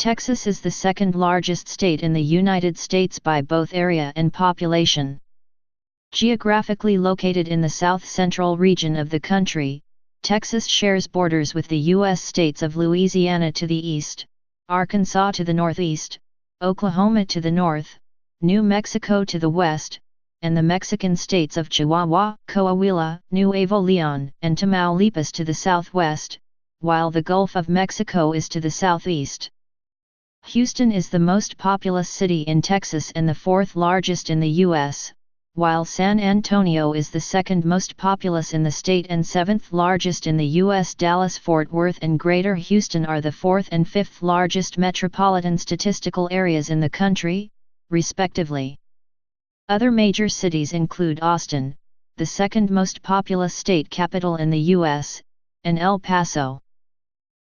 Texas is the second largest state in the United States by both area and population. Geographically located in the south-central region of the country, Texas shares borders with the U.S. states of Louisiana to the east, Arkansas to the northeast, Oklahoma to the north, New Mexico to the west, and the Mexican states of Chihuahua, Coahuila, Nuevo León, and Tamaulipas to the southwest, while the Gulf of Mexico is to the southeast. Houston is the most populous city in Texas and the fourth largest in the U.S., while San Antonio is the second most populous in the state and seventh largest in the U.S. Dallas-Fort Worth and Greater Houston are the fourth and fifth largest metropolitan statistical areas in the country, respectively. Other major cities include Austin, the second most populous state capital in the U.S., and El Paso.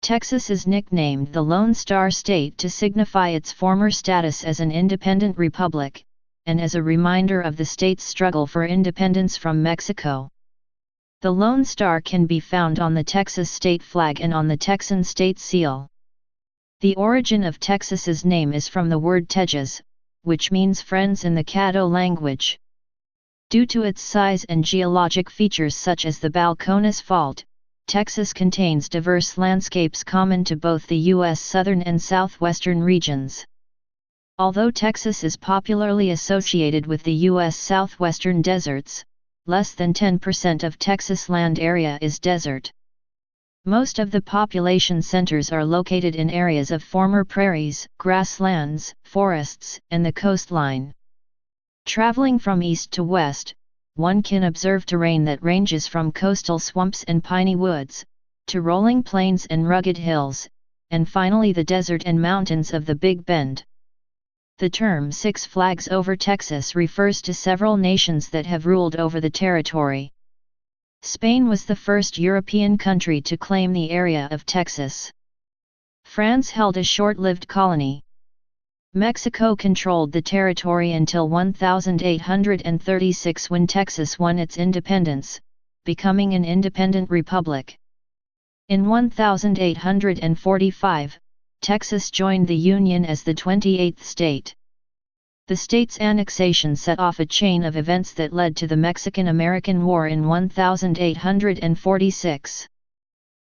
Texas is nicknamed the Lone Star State to signify its former status as an independent republic, and as a reminder of the state's struggle for independence from Mexico. The Lone Star can be found on the Texas state flag and on the Texan state seal. The origin of Texas's name is from the word Tejas, which means friends in the Caddo language. Due to its size and geologic features such as the Balcones Fault, Texas contains diverse landscapes common to both the U.S. southern and southwestern regions. Although Texas is popularly associated with the U.S. southwestern deserts, less than 10% of Texas land area is desert. Most of the population centers are located in areas of former prairies, grasslands, forests, and the coastline. Traveling from east to west, one can observe terrain that ranges from coastal swamps and piney woods, to rolling plains and rugged hills, and finally the desert and mountains of the Big Bend. The term Six Flags over Texas refers to several nations that have ruled over the territory. Spain was the first European country to claim the area of Texas. France held a short-lived colony. Mexico controlled the territory until 1836 when Texas won its independence, becoming an independent republic. In 1845, Texas joined the Union as the 28th state. The state's annexation set off a chain of events that led to the Mexican-American War in 1846.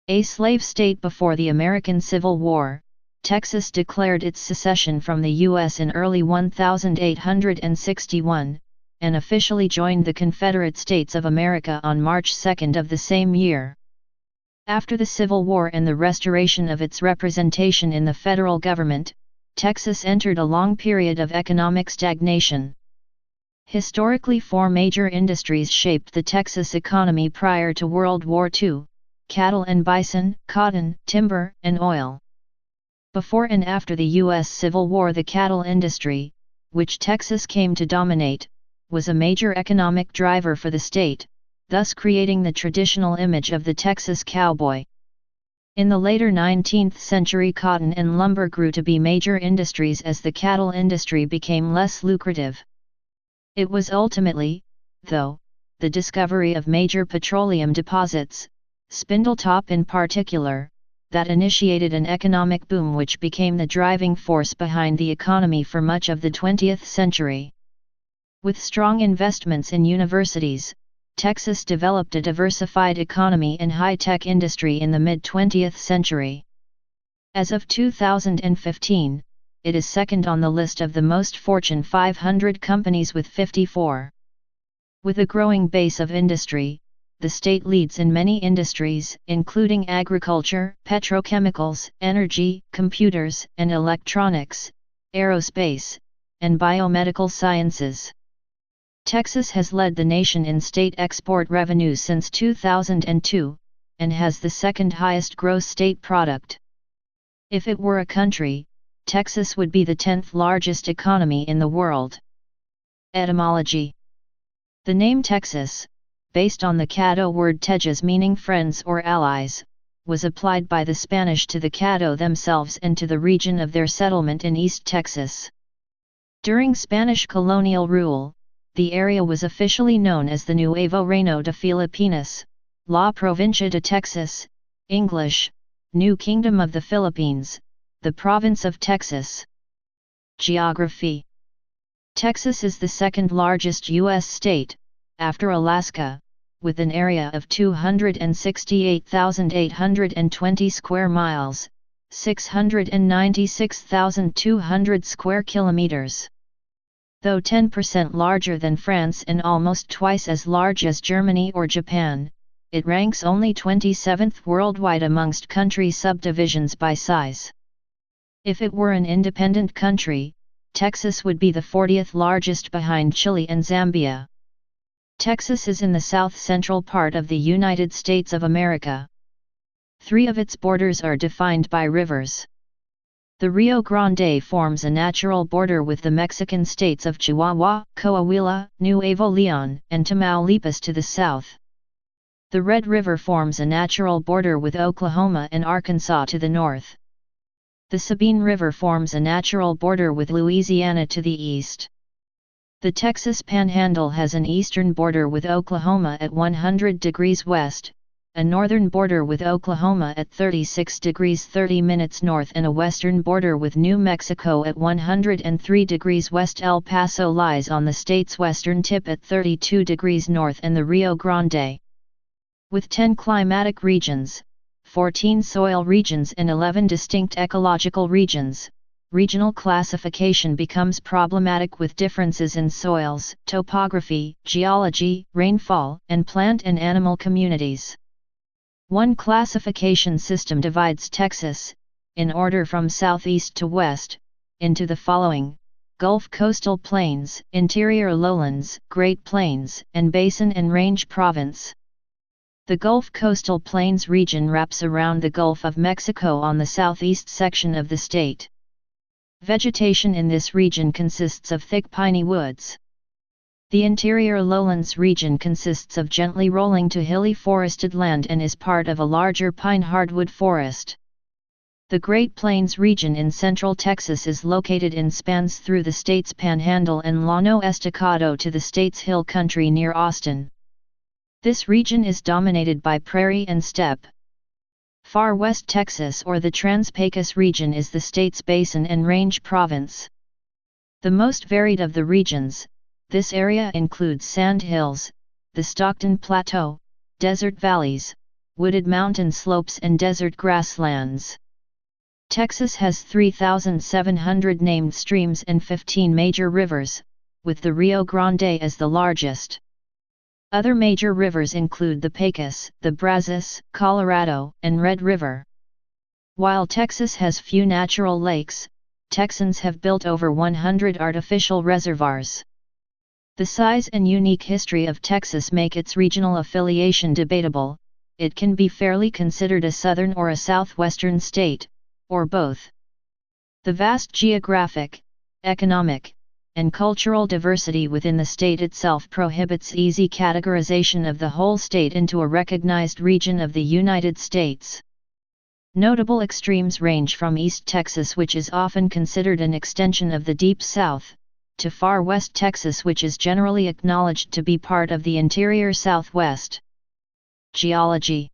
A slave state before the American Civil War, Texas declared its secession from the U.S. in early 1861, and officially joined the Confederate States of America on March 2 of the same year. After the Civil War and the restoration of its representation in the federal government, Texas entered a long period of economic stagnation. Historically, four major industries shaped the Texas economy prior to World War II: cattle and bison, cotton, timber, and oil. Before and after the U.S. Civil War, the cattle industry, which Texas came to dominate, was a major economic driver for the state, thus creating the traditional image of the Texas cowboy. In the later 19th century, cotton and lumber grew to be major industries as the cattle industry became less lucrative. It was ultimately, though, the discovery of major petroleum deposits, Spindletop in particular, that initiated an economic boom which became the driving force behind the economy for much of the 20th century. With strong investments in universities, Texas developed a diversified economy and high-tech industry in the mid-20th century. As of 2015, it is second on the list of the most Fortune 500 companies with 54. With a growing base of industry, the state leads in many industries, including agriculture, petrochemicals, energy, computers and electronics, aerospace, and biomedical sciences. Texas has led the nation in state export revenue since 2002, and has the second highest gross state product. If it were a country, Texas would be the 10th largest economy in the world. Etymology. The name Texas, based on the Caddo word tejas meaning friends or allies, was applied by the Spanish to the Caddo themselves and to the region of their settlement in East Texas. During Spanish colonial rule, the area was officially known as the Nuevo Reino de Filipinas, La Provincia de Texas, English, New Kingdom of the Philippines, the province of Texas. Geography. Texas is the second largest U.S. state, after Alaska, with an area of 268,820 square miles, 696,200 square kilometers. Though 10% larger than France and almost twice as large as Germany or Japan, it ranks only 27th worldwide amongst country subdivisions by size. If it were an independent country, Texas would be the 40th largest behind Chile and Zambia. Texas is in the south-central part of the United States of America. 3 of its borders are defined by rivers. The Rio Grande forms a natural border with the Mexican states of Chihuahua, Coahuila, Nuevo León, and Tamaulipas to the south. The Red River forms a natural border with Oklahoma and Arkansas to the north. The Sabine River forms a natural border with Louisiana to the east. The Texas Panhandle has an eastern border with Oklahoma at 100 degrees west, a northern border with Oklahoma at 36 degrees 30 minutes north, and a western border with New Mexico at 103 degrees west. El Paso lies on the state's western tip at 32 degrees north and the Rio Grande. With 10 climatic regions, 14 soil regions and 11 distinct ecological regions, regional classification becomes problematic with differences in soils, topography, geology, rainfall, and plant and animal communities. One classification system divides Texas, in order from southeast to west, into the following: Gulf Coastal Plains, Interior Lowlands, Great Plains, and Basin and Range Province. The Gulf Coastal Plains region wraps around the Gulf of Mexico on the southeast section of the state. Vegetation in this region consists of thick piney woods. The Interior Lowlands region consists of gently rolling to hilly forested land and is part of a larger pine hardwood forest. The Great Plains region in central Texas is located and spans through the state's Panhandle and Llano Estacado to the state's hill country near Austin. This region is dominated by prairie and steppe. Far West Texas, or the Trans-Pecos region, is the state's basin and range province. The most varied of the regions, this area includes sand hills, the Stockton Plateau, desert valleys, wooded mountain slopes and desert grasslands. Texas has 3,700 named streams and 15 major rivers, with the Rio Grande as the largest. Other major rivers include the Pecos, the Brazos, Colorado, and Red River. While Texas has few natural lakes, Texans have built over 100 artificial reservoirs. The size and unique history of Texas make its regional affiliation debatable. It can be fairly considered a southern or a southwestern state, or both. The vast geographic, economic, and cultural diversity within the state itself prohibits easy categorization of the whole state into a recognized region of the United States. Notable extremes range from East Texas, which is often considered an extension of the Deep South, to far West Texas, which is generally acknowledged to be part of the interior Southwest. Geology.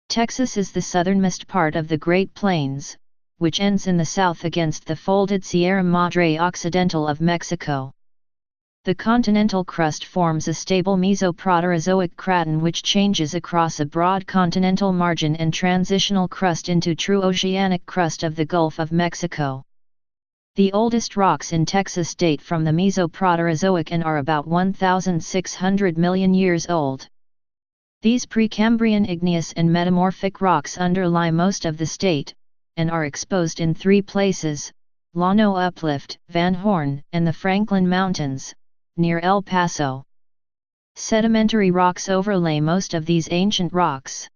Texas is the southernmost part of the Great Plains, which ends in the south against the folded Sierra Madre Occidental of Mexico. The continental crust forms a stable Mesoproterozoic craton which changes across a broad continental margin and transitional crust into true oceanic crust of the Gulf of Mexico. The oldest rocks in Texas date from the Mesoproterozoic and are about 1,600 million years old. These Precambrian igneous and metamorphic rocks underlie most of the state, and are exposed in 3 places: Llano Uplift, Van Horn, and the Franklin Mountains, near El Paso. Sedimentary rocks overlay most of these ancient rocks.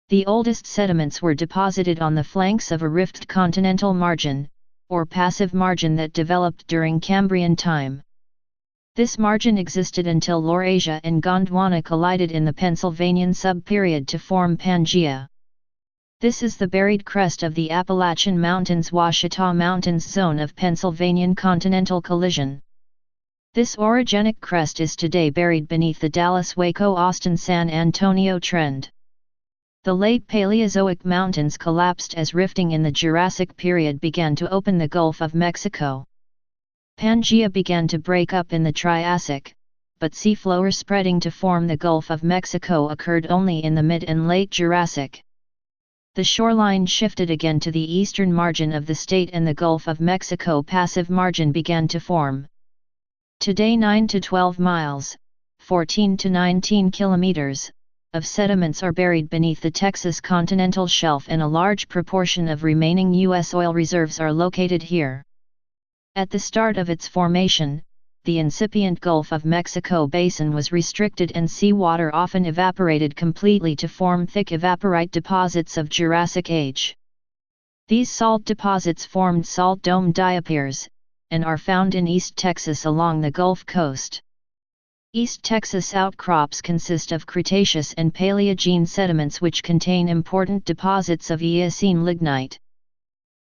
The oldest sediments were deposited on the flanks of a rifted continental margin, or passive margin, that developed during Cambrian time. This margin existed until Laurasia and Gondwana collided in the Pennsylvanian subperiod to form Pangaea. This is the buried crest of the Appalachian Mountains Ouachita Mountains zone of Pennsylvanian continental collision. This orogenic crest is today buried beneath the Dallas-Waco-Austin-San Antonio trend. The late Paleozoic mountains collapsed as rifting in the Jurassic period began to open the Gulf of Mexico. Pangaea began to break up in the Triassic, but seafloor spreading to form the Gulf of Mexico occurred only in the mid and late Jurassic. The shoreline shifted again to the eastern margin of the state and the Gulf of Mexico passive margin began to form. Today 9 to 12 miles, 14 to 19 kilometers, of sediments are buried beneath the Texas continental shelf and a large proportion of remaining U.S. oil reserves are located here. At the start of its formation, the incipient Gulf of Mexico basin was restricted and seawater often evaporated completely to form thick evaporite deposits of Jurassic age. These salt deposits formed salt dome diapirs, and are found in East Texas along the Gulf Coast. East Texas outcrops consist of Cretaceous and Paleogene sediments which contain important deposits of Eocene lignite.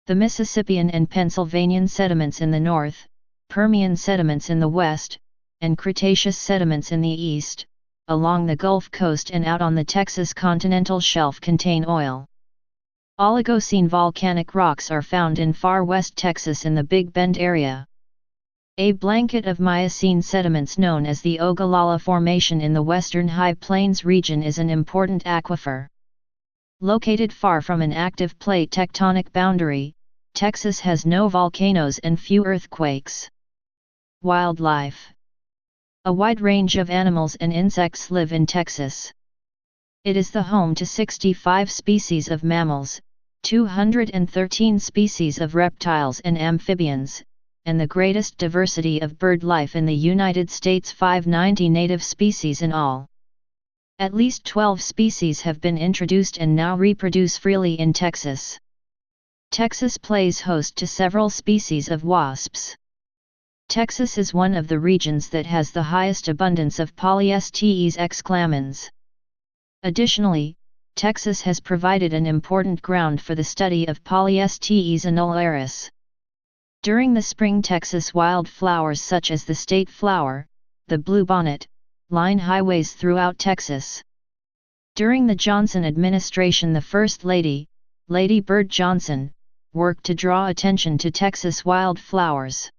The Mississippian and Pennsylvanian sediments in the north, Permian sediments in the west, and Cretaceous sediments in the east, along the Gulf Coast and out on the Texas continental shelf contain oil. Oligocene volcanic rocks are found in far west Texas in the Big Bend area. A blanket of Miocene sediments known as the Ogallala Formation in the western High Plains region is an important aquifer. Located far from an active plate tectonic boundary, Texas has no volcanoes and few earthquakes. Wildlife. A wide range of animals and insects live in Texas. It is the home to 65 species of mammals, 213 species of reptiles and amphibians, and the greatest diversity of bird life in the United States, 590 native species in all. At least 12 species have been introduced and now reproduce freely in Texas. Texas plays host to several species of wasps. Texas is one of the regions that has the highest abundance of Polyestes exclamans. Additionally, Texas has provided an important ground for the study of Polyestes annularis. During the spring, Texas wildflowers such as the state flower, the bluebonnet, line highways throughout Texas. During the Johnson administration, the First Lady, Lady Bird Johnson, worked to draw attention to Texas wildflowers.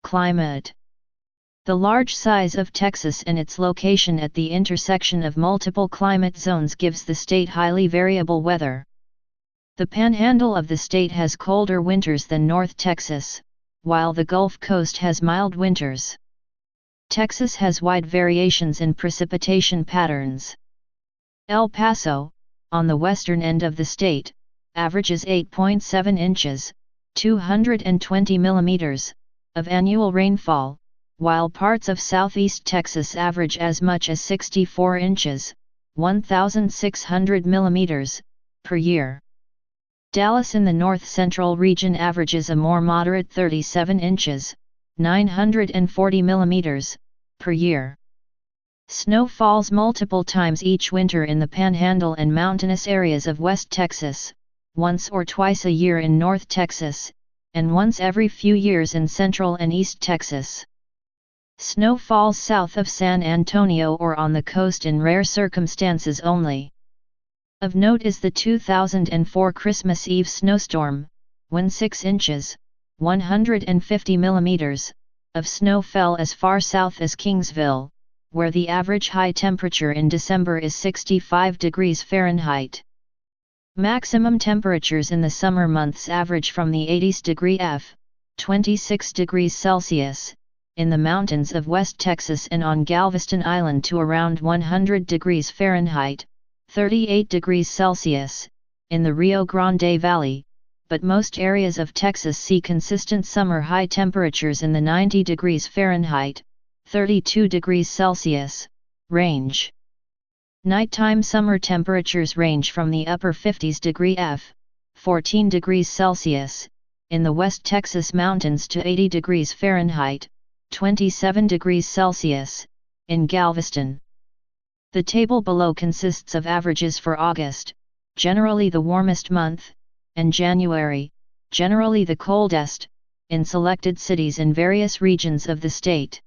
Climate. The large size of Texas and its location at the intersection of multiple climate zones gives the state highly variable weather. The Panhandle of the state has colder winters than North Texas, while the Gulf Coast has mild winters. Texas has wide variations in precipitation patterns. El Paso, on the western end of the state, averages 8.7 inches, 220 millimeters, of annual rainfall, while parts of southeast Texas average as much as 64 inches, 1,600 millimeters, per year. Dallas in the north-central region averages a more moderate 37 inches, 940 millimeters, per year. Snow falls multiple times each winter in the Panhandle and mountainous areas of West Texas, once or twice a year in North Texas, and once every few years in Central and East Texas. Snow falls south of San Antonio or on the coast in rare circumstances only. Of note is the 2004 Christmas Eve snowstorm, when 6 inches, 150 millimeters, of snow fell as far south as Kingsville, where the average high temperature in December is 65 degrees Fahrenheit. Maximum temperatures in the summer months average from the 80s degree F, 26 degrees Celsius, in the mountains of West Texas and on Galveston Island to around 100 degrees Fahrenheit, 38 degrees Celsius, in the Rio Grande Valley, but most areas of Texas see consistent summer high temperatures in the 90 degrees Fahrenheit, 32 degrees Celsius, range. Nighttime summer temperatures range from the upper 50s degree F, 14 degrees Celsius, in the West Texas mountains to 80 degrees Fahrenheit, 27 degrees Celsius, in Galveston. The table below consists of averages for August, generally the warmest month, and January, generally the coldest, in selected cities in various regions of the state.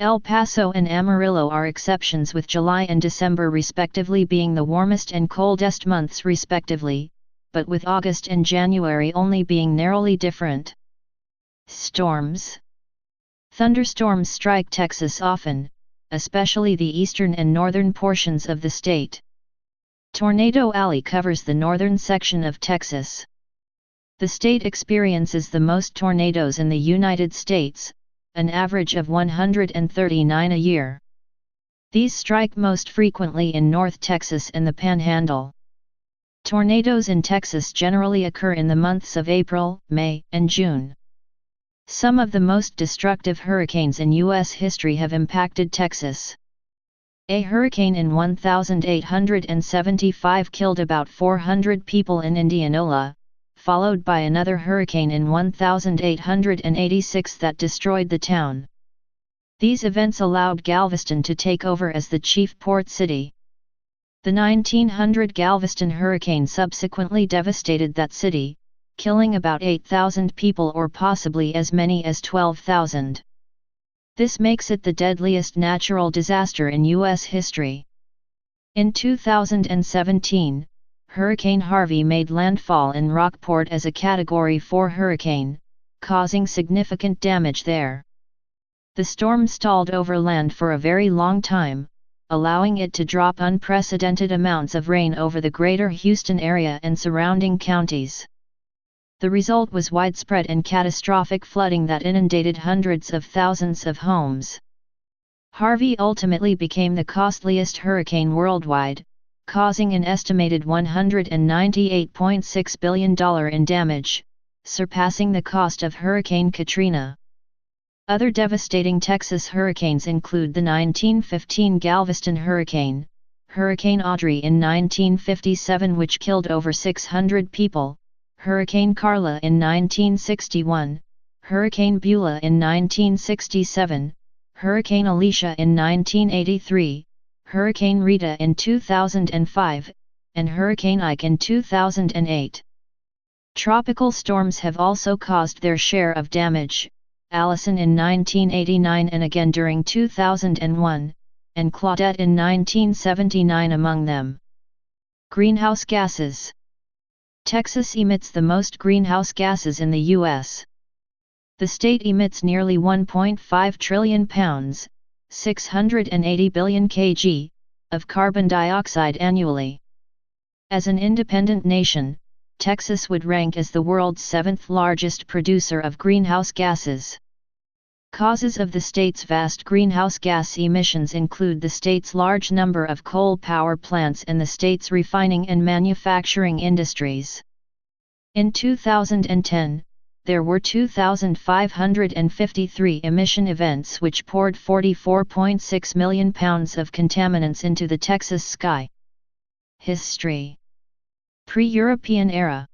El Paso and Amarillo are exceptions, with July and December respectively being the warmest and coldest months respectively, but with August and January only being narrowly different. Storms. Thunderstorms strike Texas often, especially the eastern and northern portions of the state. Tornado Alley covers the northern section of Texas. The state experiences the most tornadoes in the United States, an average of 139 a year. These strike most frequently in North Texas and the Panhandle. Tornadoes in Texas generally occur in the months of April, May, and June. Some of the most destructive hurricanes in U.S. history have impacted Texas. A hurricane in 1875 killed about 400 people in Indianola, followed by another hurricane in 1886 that destroyed the town. These events allowed Galveston to take over as the chief port city. The 1900 Galveston hurricane subsequently devastated that city, killing about 8,000 people or possibly as many as 12,000. This makes it the deadliest natural disaster in U.S. history. In 2017, Hurricane Harvey made landfall in Rockport as a Category 4 hurricane, causing significant damage there. The storm stalled over land for a very long time, allowing it to drop unprecedented amounts of rain over the greater Houston area and surrounding counties. The result was widespread and catastrophic flooding that inundated hundreds of thousands of homes. Harvey ultimately became the costliest hurricane worldwide, causing an estimated $198.6 billion in damage, surpassing the cost of Hurricane Katrina. Other devastating Texas hurricanes include the 1915 Galveston hurricane, Hurricane Audrey in 1957 which killed over 600 people, Hurricane Carla in 1961, Hurricane Beulah in 1967, Hurricane Alicia in 1983, Hurricane Rita in 2005, and Hurricane Ike in 2008. Tropical storms have also caused their share of damage, Allison in 1989 and again during 2001, and Claudette in 1979 among them. Greenhouse gases. Texas emits the most greenhouse gases in the U.S. The state emits nearly 1.5 trillion pounds, 680 billion kg, of carbon dioxide annually. As an independent nation, Texas would rank as the world's seventh largest producer of greenhouse gases. Causes of the state's vast greenhouse gas emissions include the state's large number of coal power plants and the state's refining and manufacturing industries. In 2010, there were 2,553 emission events which poured 44.6 million pounds of contaminants into the Texas sky. History. Pre-European era.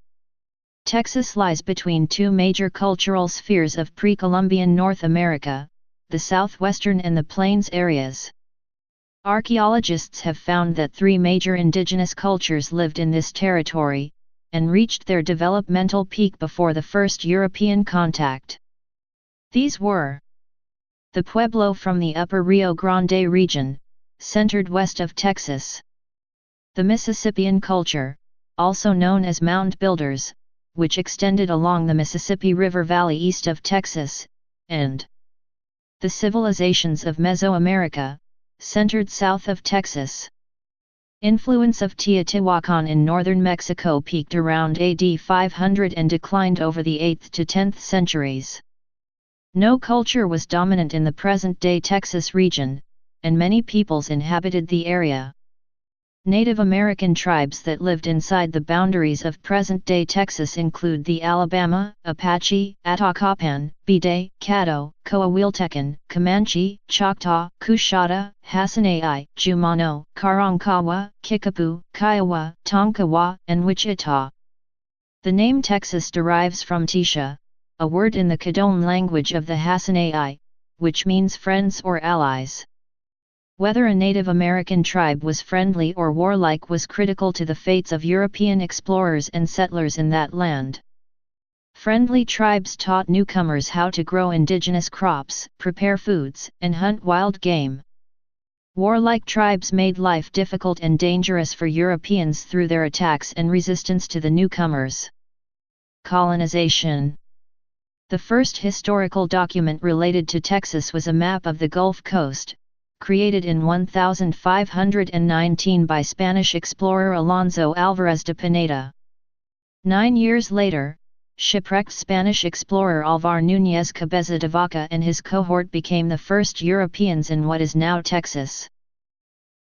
Texas lies between two major cultural spheres of pre-Columbian North America, the southwestern and the plains areas. Archaeologists have found that three major indigenous cultures lived in this territory, and reached their developmental peak before the first European contact. These were the Pueblo from the upper Rio Grande region, centered west of Texas. The Mississippian culture, also known as Mound Builders, which extended along the Mississippi River Valley east of Texas, and the civilizations of Mesoamerica, centered south of Texas. Influence of Teotihuacan in northern Mexico peaked around AD 500 and declined over the 8th to 10th centuries. No culture was dominant in the present-day Texas region, and many peoples inhabited the area. Native American tribes that lived inside the boundaries of present-day Texas include the Alabama, Apache, Atakapan, Bide, Caddo, Coahuiltecan, Comanche, Choctaw, Coushatta, Hasinai, Jumano, Karankawa, Kickapoo, Kiowa, Tonkawa, and Wichita. The name Texas derives from Tisha, a word in the Caddoan language of the Hasinai, which means friends or allies. Whether a Native American tribe was friendly or warlike was critical to the fates of European explorers and settlers in that land. Friendly tribes taught newcomers how to grow indigenous crops, prepare foods, and hunt wild game. Warlike tribes made life difficult and dangerous for Europeans through their attacks and resistance to the newcomers. Colonization. The first historical document related to Texas was a map of the Gulf Coast, created in 1519 by Spanish explorer Alonso Álvarez de Pineda. 9 years later, shipwrecked Spanish explorer Alvar Núñez Cabeza de Vaca and his cohort became the first Europeans in what is now Texas.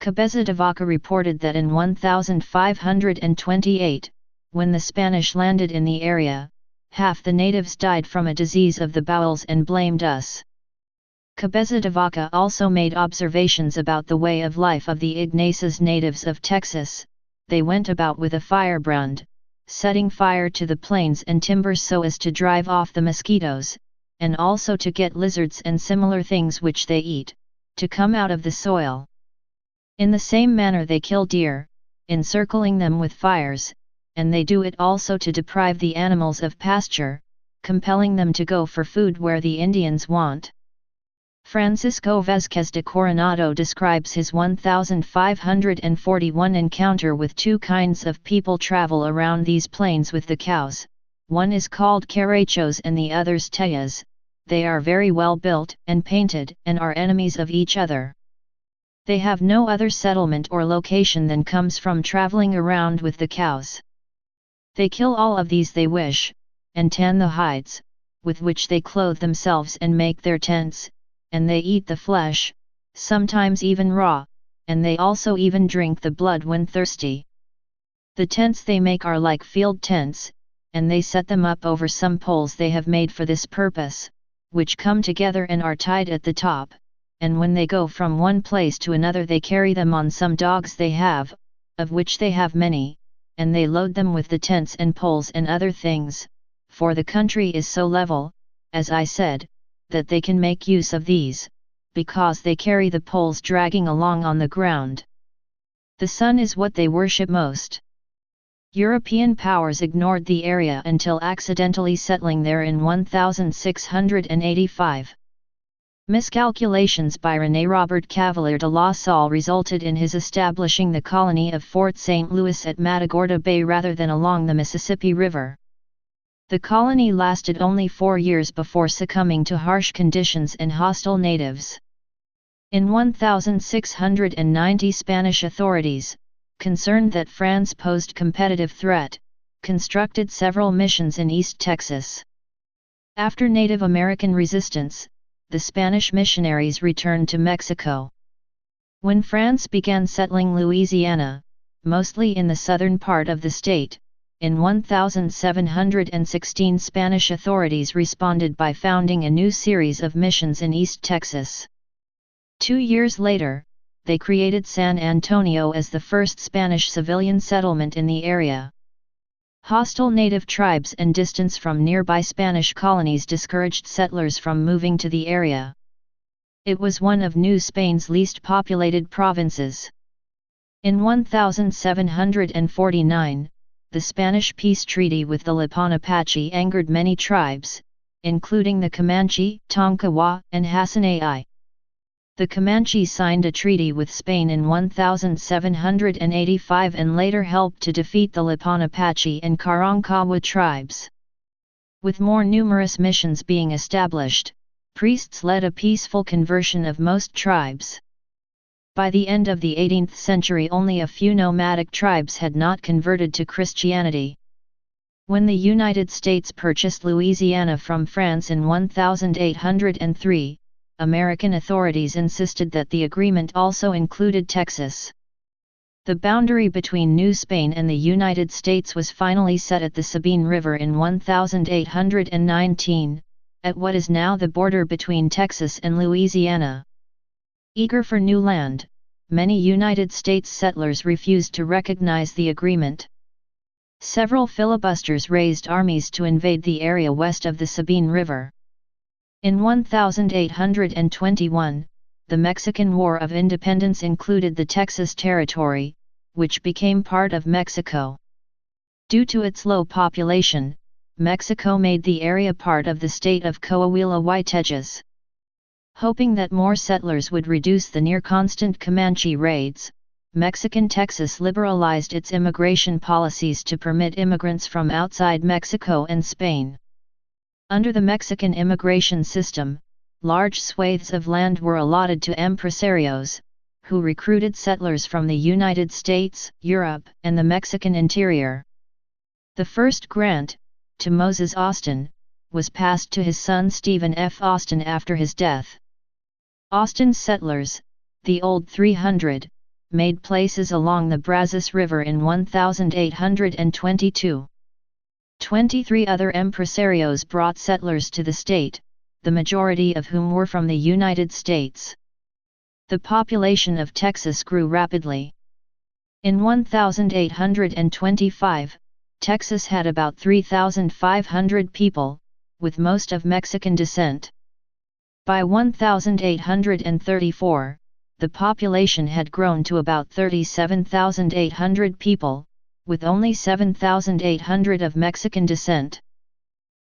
Cabeza de Vaca reported that in 1528, when the Spanish landed in the area, half the natives died from a disease of the bowels and blamed us. Cabeza de Vaca also made observations about the way of life of the Ignaces natives of Texas. They went about with a firebrand, setting fire to the plains and timbers so as to drive off the mosquitoes, and also to get lizards and similar things which they eat, to come out of the soil. In the same manner they kill deer, encircling them with fires, and they do it also to deprive the animals of pasture, compelling them to go for food where the Indians want. Francisco Vázquez de Coronado describes his 1541 encounter with two kinds of people travel around these plains with the cows. One is called carachos and the others teyas. They are very well built and painted and are enemies of each other. They have no other settlement or location than comes from traveling around with the cows. They kill all of these they wish, and tan the hides, with which they clothe themselves and make their tents, and they eat the flesh, sometimes even raw, and they also even drink the blood when thirsty. The tents they make are like field tents, and they set them up over some poles they have made for this purpose, which come together and are tied at the top, and when they go from one place to another they carry them on some dogs they have, of which they have many, and they load them with the tents and poles and other things, for the country is so level, as I said, that they can make use of these, because they carry the poles dragging along on the ground. The sun is what they worship most. European powers ignored the area until accidentally settling there in 1685. Miscalculations by René Robert Cavalier de la Salle resulted in his establishing the colony of Fort St. Louis at Matagorda Bay rather than along the Mississippi River. The colony lasted only 4 years before succumbing to harsh conditions and hostile natives. In 1690 Spanish authorities, concerned that France posed competitive threat, constructed several missions in East Texas. After Native American resistance, the Spanish missionaries returned to Mexico. When France began settling Louisiana, mostly in the southern part of the state, in 1716 Spanish authorities responded by founding a new series of missions in East Texas. 2 years later, they created San Antonio as the first Spanish civilian settlement in the area. Hostile native tribes and distance from nearby Spanish colonies discouraged settlers from moving to the area. It was one of New Spain's least populated provinces. In 1749, the Spanish peace treaty with the Lipan Apache angered many tribes, including the Comanche, Tonkawa, and Hasinai. The Comanche signed a treaty with Spain in 1785 and later helped to defeat the Lipan Apache and Karankawa tribes. With more numerous missions being established, priests led a peaceful conversion of most tribes. By the end of the 18th century only a few nomadic tribes had not converted to Christianity. When the United States purchased Louisiana from France in 1803, American authorities insisted that the agreement also included Texas. The boundary between New Spain and the United States was finally set at the Sabine River in 1819, at what is now the border between Texas and Louisiana. Eager for new land, many United States settlers refused to recognize the agreement. Several filibusters raised armies to invade the area west of the Sabine River. In 1821, the Mexican War of Independence included the Texas Territory, which became part of Mexico. Due to its low population, Mexico made the area part of the state of Coahuila Huaytejas. Hoping that more settlers would reduce the near-constant Comanche raids, Mexican Texas liberalized its immigration policies to permit immigrants from outside Mexico and Spain. Under the Mexican immigration system, large swathes of land were allotted to empresarios, who recruited settlers from the United States, Europe, and the Mexican interior. The first grant, to Moses Austin, was passed to his son Stephen F. Austin after his death. Austin's settlers, the Old 300, made places along the Brazos River in 1822. 23 other empresarios brought settlers to the state, the majority of whom were from the United States. The population of Texas grew rapidly. In 1825, Texas had about 3,500 people, with most of Mexican descent. By 1834, the population had grown to about 37,800 people, with only 7,800 of Mexican descent.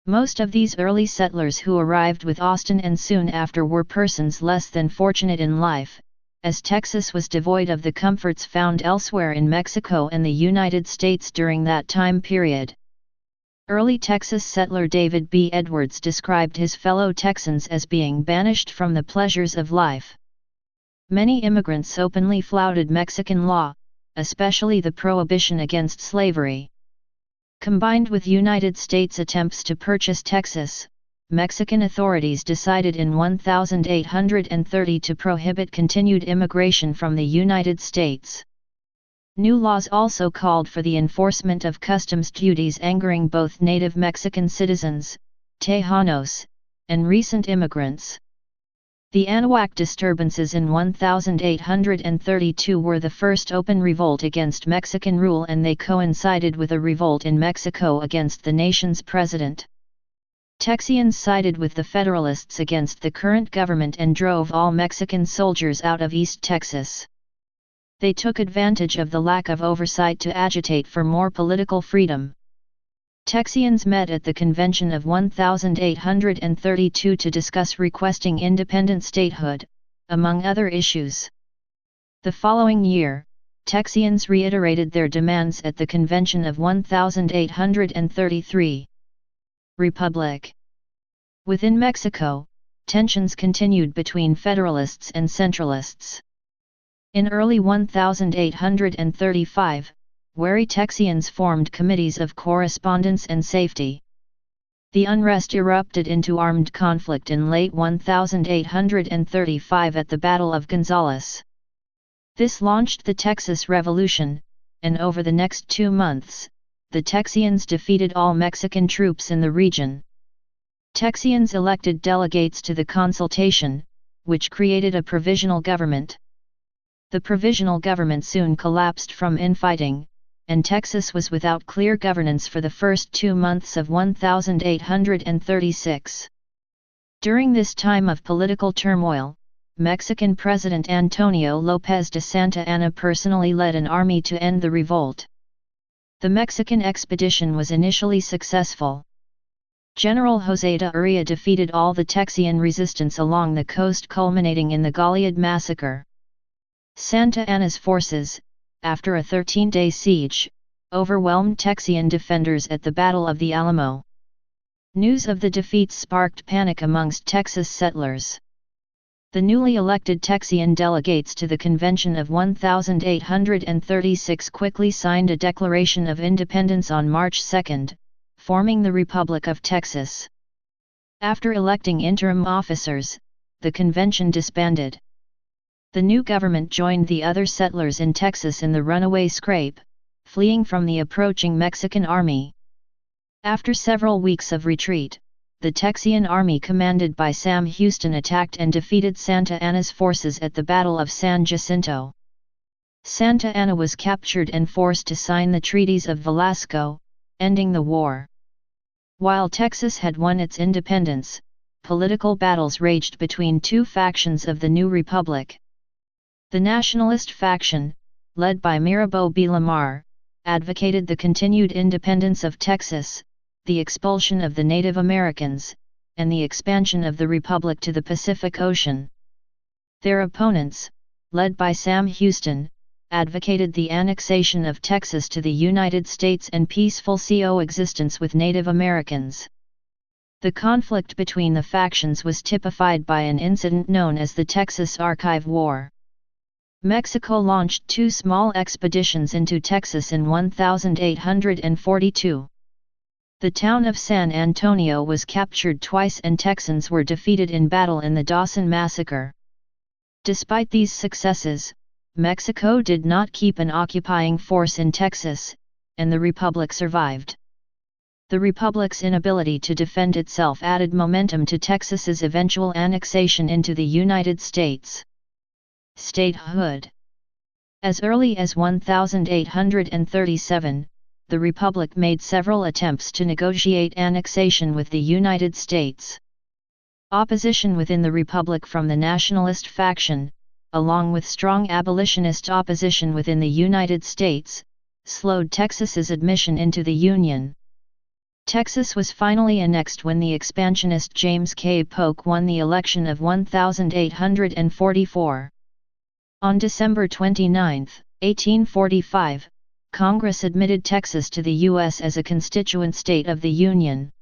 Most of these early settlers who arrived with Austin and soon after were persons less than fortunate in life, as Texas was devoid of the comforts found elsewhere in Mexico and the United States during that time period. Early Texas settler David B. Edwards described his fellow Texans as being banished from the pleasures of life. Many immigrants openly flouted Mexican law, especially the prohibition against slavery. Combined with United States attempts to purchase Texas, Mexican authorities decided in 1830 to prohibit continued immigration from the United States. New laws also called for the enforcement of customs duties angering both native Mexican citizens, Tejanos, and recent immigrants. The Anahuac disturbances in 1832 were the first open revolt against Mexican rule, and they coincided with a revolt in Mexico against the nation's president. Texians sided with the Federalists against the current government and drove all Mexican soldiers out of East Texas. They took advantage of the lack of oversight to agitate for more political freedom. Texians met at the convention of 1832 to discuss requesting independent statehood, among other issues. The following year, Texians reiterated their demands at the convention of 1833. Republic. Within Mexico, tensions continued between Federalists and Centralists. In early 1835, wary Texians formed committees of correspondence and safety. The unrest erupted into armed conflict in late 1835 at the Battle of Gonzales. This launched the Texas Revolution, and over the next 2 months, the Texians defeated all Mexican troops in the region. Texians elected delegates to the consultation, which created a provisional government. The provisional government soon collapsed from infighting, and Texas was without clear governance for the first 2 months of 1836. During this time of political turmoil, Mexican President Antonio López de Santa Anna personally led an army to end the revolt. The Mexican expedition was initially successful. General José de Urrea defeated all the Texian resistance along the coast, culminating in the Goliad massacre. Santa Anna's forces, after a 13-day siege, overwhelmed Texian defenders at the Battle of the Alamo. News of the defeats sparked panic amongst Texas settlers. The newly elected Texian delegates to the convention of 1836 quickly signed a Declaration of Independence on March 2, forming the Republic of Texas. After electing interim officers, the convention disbanded. The new government joined the other settlers in Texas in the runaway scrape, fleeing from the approaching Mexican army. After several weeks of retreat, the Texian army commanded by Sam Houston attacked and defeated Santa Anna's forces at the Battle of San Jacinto. Santa Anna was captured and forced to sign the treaties of Velasco, ending the war. While Texas had won its independence, political battles raged between two factions of the new republic. The nationalist faction, led by Mirabeau B. Lamar, advocated the continued independence of Texas, the expulsion of the Native Americans, and the expansion of the Republic to the Pacific Ocean. Their opponents, led by Sam Houston, advocated the annexation of Texas to the United States and peaceful coexistence with Native Americans. The conflict between the factions was typified by an incident known as the Texas Archive War. Mexico launched 2 small expeditions into Texas in 1842. The town of San Antonio was captured twice and Texans were defeated in battle in the Dawson Massacre. Despite these successes, Mexico did not keep an occupying force in Texas, and the Republic survived. The Republic's inability to defend itself added momentum to Texas's eventual annexation into the United States. Statehood. As early as 1837, the Republic made several attempts to negotiate annexation with the United States. Opposition within the Republic from the nationalist faction, along with strong abolitionist opposition within the United States, slowed Texas's admission into the Union. Texas was finally annexed when the expansionist James K. Polk won the election of 1844. On December 29, 1845, Congress admitted Texas to the U.S. as a constituent state of the Union.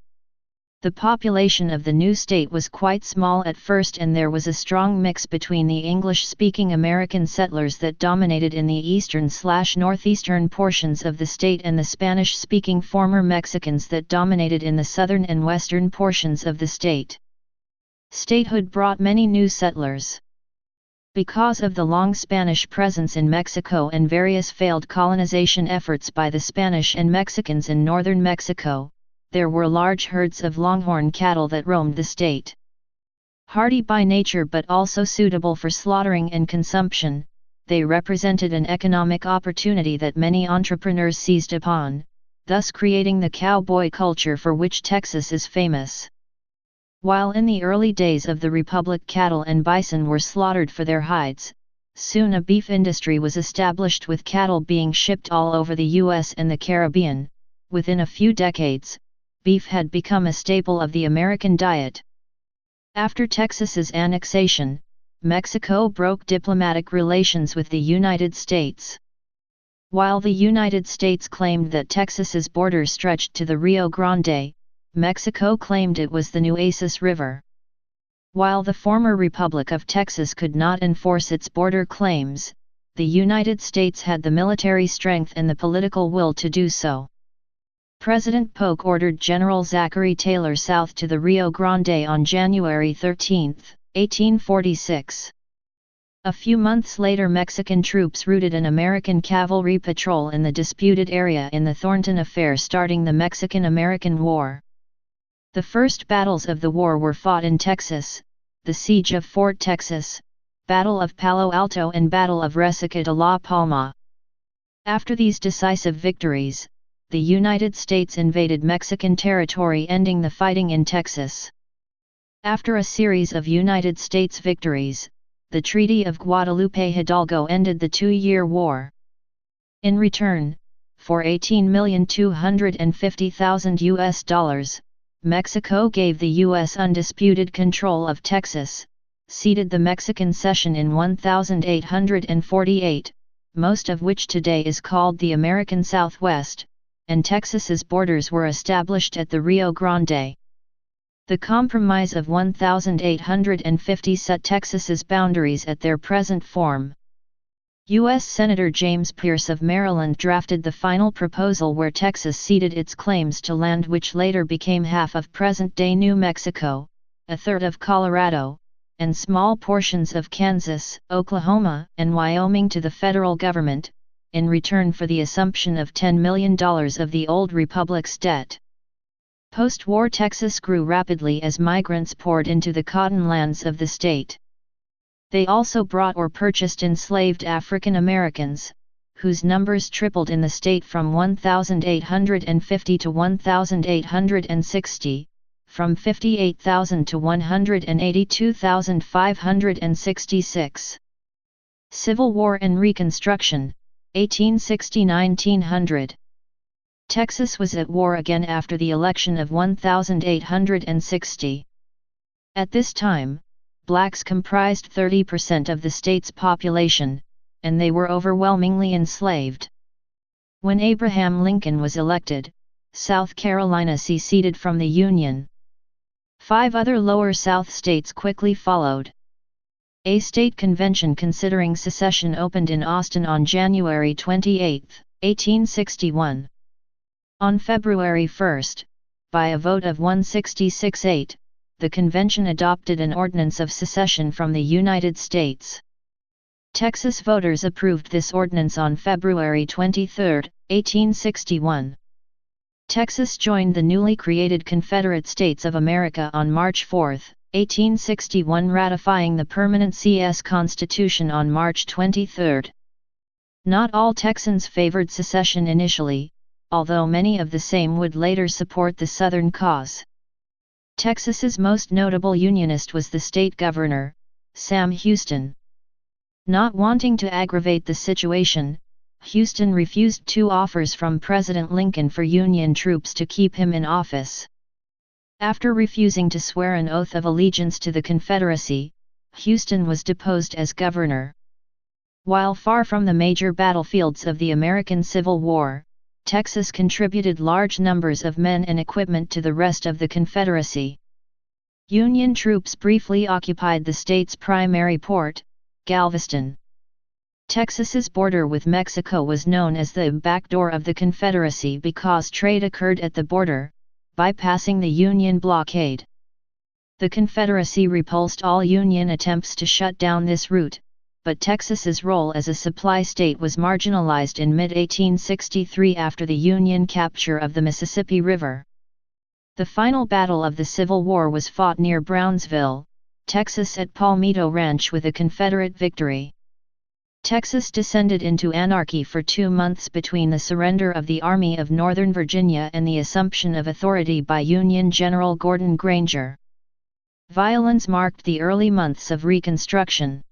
The population of the new state was quite small at first, and there was a strong mix between the English-speaking American settlers that dominated in the eastern/northeastern portions of the state and the Spanish-speaking former Mexicans that dominated in the southern and western portions of the state. Statehood brought many new settlers. Because of the long Spanish presence in Mexico and various failed colonization efforts by the Spanish and Mexicans in northern Mexico, there were large herds of longhorn cattle that roamed the state. Hardy by nature but also suitable for slaughtering and consumption, they represented an economic opportunity that many entrepreneurs seized upon, thus creating the cowboy culture for which Texas is famous. While in the early days of the Republic cattle and bison were slaughtered for their hides, soon a beef industry was established with cattle being shipped all over the U.S. and the Caribbean. Within a few decades, beef had become a staple of the American diet. After Texas's annexation, Mexico broke diplomatic relations with the United States. While the United States claimed that Texas's border stretched to the Rio Grande, Mexico claimed it was the Nueces River. While the former Republic of Texas could not enforce its border claims, the United States had the military strength and the political will to do so. President Polk ordered General Zachary Taylor south to the Rio Grande on January 13, 1846. A few months later, Mexican troops routed an American cavalry patrol in the disputed area in the Thornton Affair, starting the Mexican-American War. The first battles of the war were fought in Texas: the Siege of Fort Texas, Battle of Palo Alto and Battle of Resaca de la Palma. After these decisive victories, the United States invaded Mexican territory, ending the fighting in Texas. After a series of United States victories, the Treaty of Guadalupe Hidalgo ended the 2-year war. In return, for $18,250,000, Mexico gave the U.S. undisputed control of Texas, ceded the Mexican cession in 1848, most of which today is called the American Southwest, and Texas's borders were established at the Rio Grande. The Compromise of 1850 set Texas's boundaries at their present form. U.S. Senator James Pierce of Maryland drafted the final proposal where Texas ceded its claims to land which later became half of present-day New Mexico, a third of Colorado, and small portions of Kansas, Oklahoma, and Wyoming to the federal government, in return for the assumption of $10 million of the old republic's debt. Post-war Texas grew rapidly as migrants poured into the cotton lands of the state. They also brought or purchased enslaved African Americans, whose numbers tripled in the state from 1,850 to 1,860, from 58,000 to 182,566. Civil War and Reconstruction, 1860–1900. Texas was at war again after the election of 1860. At this time, blacks comprised 30% of the state's population, and they were overwhelmingly enslaved. When Abraham Lincoln was elected, South Carolina seceded from the Union. 5 other lower South states quickly followed. A state convention considering secession opened in Austin on January 28, 1861. On February 1, by a vote of 166-8, the convention adopted an ordinance of secession from the United States. Texas voters approved this ordinance on February 23, 1861. Texas joined the newly created Confederate States of America on March 4, 1861, ratifying the permanent CS Constitution on March 23. Not all Texans favored secession initially, although many of the same would later support the Southern cause. Texas's most notable Unionist was the state governor, Sam Houston. Not wanting to aggravate the situation, Houston refused 2 offers from President Lincoln for Union troops to keep him in office. After refusing to swear an oath of allegiance to the Confederacy, Houston was deposed as governor. While far from the major battlefields of the American Civil War, Texas contributed large numbers of men and equipment to the rest of the Confederacy. Union troops briefly occupied the state's primary port, Galveston. Texas's border with Mexico was known as the backdoor of the Confederacy because trade occurred at the border, bypassing the Union blockade. The Confederacy repulsed all Union attempts to shut down this route, but Texas's role as a supply state was marginalized in mid-1863 after the Union capture of the Mississippi River. The final battle of the Civil War was fought near Brownsville, Texas at Palmetto Ranch with a Confederate victory. Texas descended into anarchy for 2 months between the surrender of the Army of Northern Virginia and the assumption of authority by Union General Gordon Granger. Violence marked the early months of Reconstruction.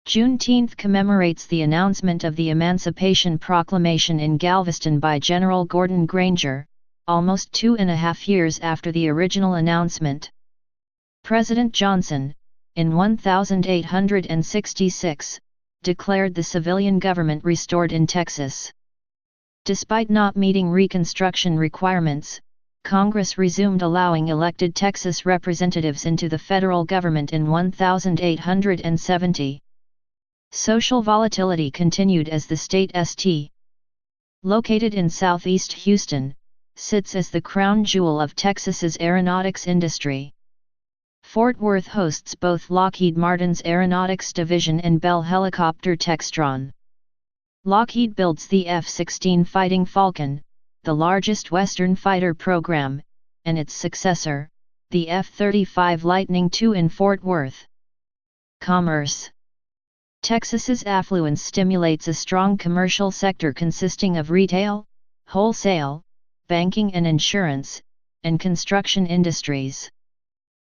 Juneteenth commemorates the announcement of the Emancipation Proclamation in Galveston by General Gordon Granger, almost 2.5 years after the original announcement. President Johnson, in 1866, declared the civilian government restored in Texas. Despite not meeting Reconstruction requirements, Congress resumed allowing elected Texas representatives into the federal government in 1870. Social volatility continued as the state St. Located in southeast Houston, sits as the crown jewel of Texas's aeronautics industry. Fort Worth hosts both Lockheed Martin's Aeronautics Division and Bell Helicopter Textron. Lockheed builds the F-16 Fighting Falcon, the largest Western fighter program, and its successor, the F-35 Lightning II in Fort Worth. Commerce. Texas's affluence stimulates a strong commercial sector consisting of retail, wholesale, banking and insurance, and construction industries.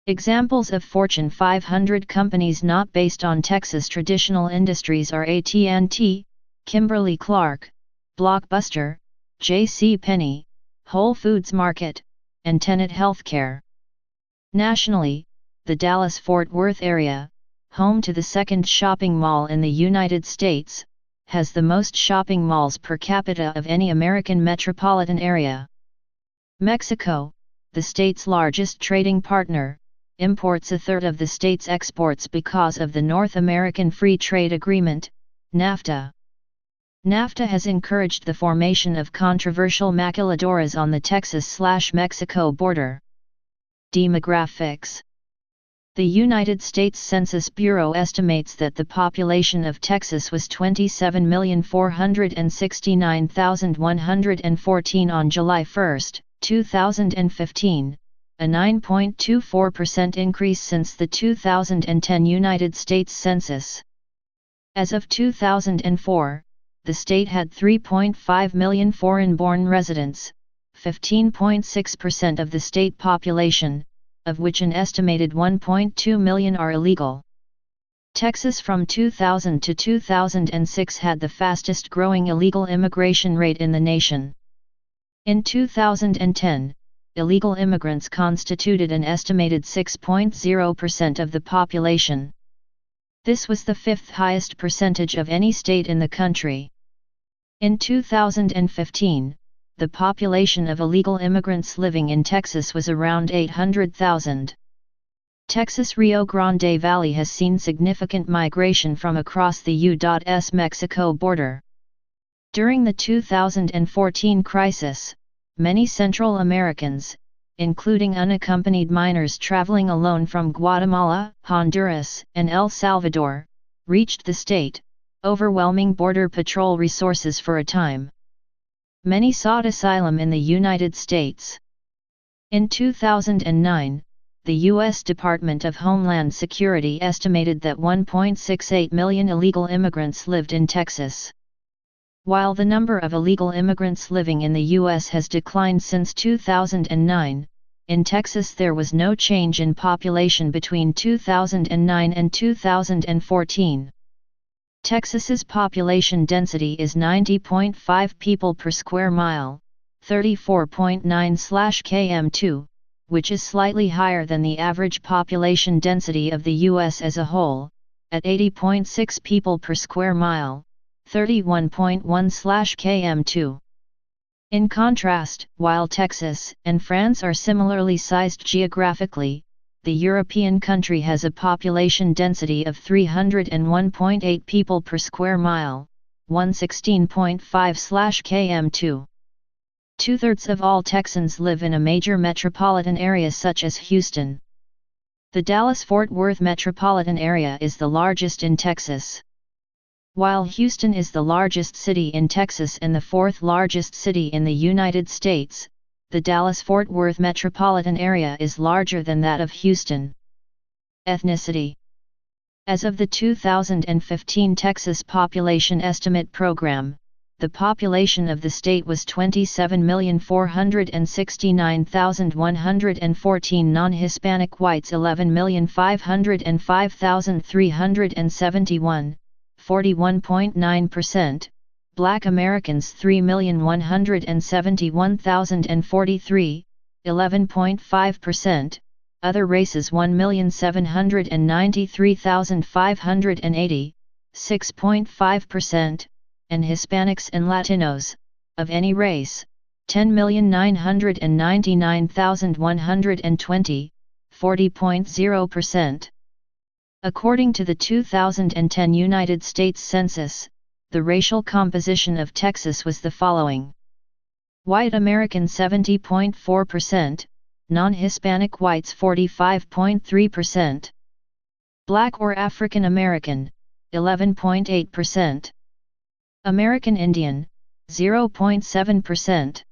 Examples of Fortune 500 companies not based on Texas traditional industries are AT&T, Kimberly-Clark, Blockbuster, J.C. Penney, Whole Foods Market, and Tenet Healthcare. Nationally, the Dallas-Fort Worth area, home to the second shopping mall in the United States, has the most shopping malls per capita of any American metropolitan area. Mexico, the state's largest trading partner, imports a third of the state's exports because of the North American Free Trade Agreement, NAFTA. NAFTA has encouraged the formation of controversial maquiladoras on the Texas-Mexico border. Demographics. The United States Census Bureau estimates that the population of Texas was 27,469,114 on July 1, 2015, a 9.24% increase since the 2010 United States Census. As of 2004, the state had 3.5 million foreign-born residents, 15.6% of the state population, of which an estimated 1.2 million are illegal. Texas from 2000 to 2006 had the fastest growing illegal immigration rate in the nation. In 2010, illegal immigrants constituted an estimated 6.0% of the population. This was the fifth highest percentage of any state in the country. In 2015, the population of illegal immigrants living in Texas was around 800,000. Texas Rio Grande Valley has seen significant migration from across the U.S. Mexico border. During the 2014 crisis, many Central Americans, including unaccompanied minors traveling alone from Guatemala, Honduras, and El Salvador, reached the state, overwhelming Border Patrol resources for a time. Many sought asylum in the United States. In 2009, the U.S. Department of Homeland Security estimated that 1.68 million illegal immigrants lived in Texas. While the number of illegal immigrants living in the U.S. has declined since 2009, in Texas there was no change in population between 2009 and 2014. Texas's population density is 90.5 people per square mile, 34.9/km2, which is slightly higher than the average population density of the U.S. as a whole, at 80.6 people per square mile, 31.1/km2. In contrast, while Texas and France are similarly sized geographically, the European country has a population density of 301.8 people per square mile, 116.5/km2. Two-thirds of all Texans live in a major metropolitan area such as Houston. The Dallas-Fort Worth metropolitan area is the largest in Texas. While Houston is the largest city in Texas and the fourth largest city in the United States, the Dallas-Fort Worth metropolitan area is larger than that of Houston. Ethnicity. As of the 2015 Texas Population Estimate Program, the population of the state was 27,469,114 non-Hispanic whites, 11,505,371, 41.9%, Black Americans 3,171,043, 11.5%, other races 1,793,580, 6.5%, and Hispanics and Latinos, of any race, 10,999,120, 40.0%. According to the 2010 United States Census, the racial composition of Texas was the following: white American 70.4%, non-Hispanic whites 45.3%, Black or African American, 11.8%, American Indian, 0.7%,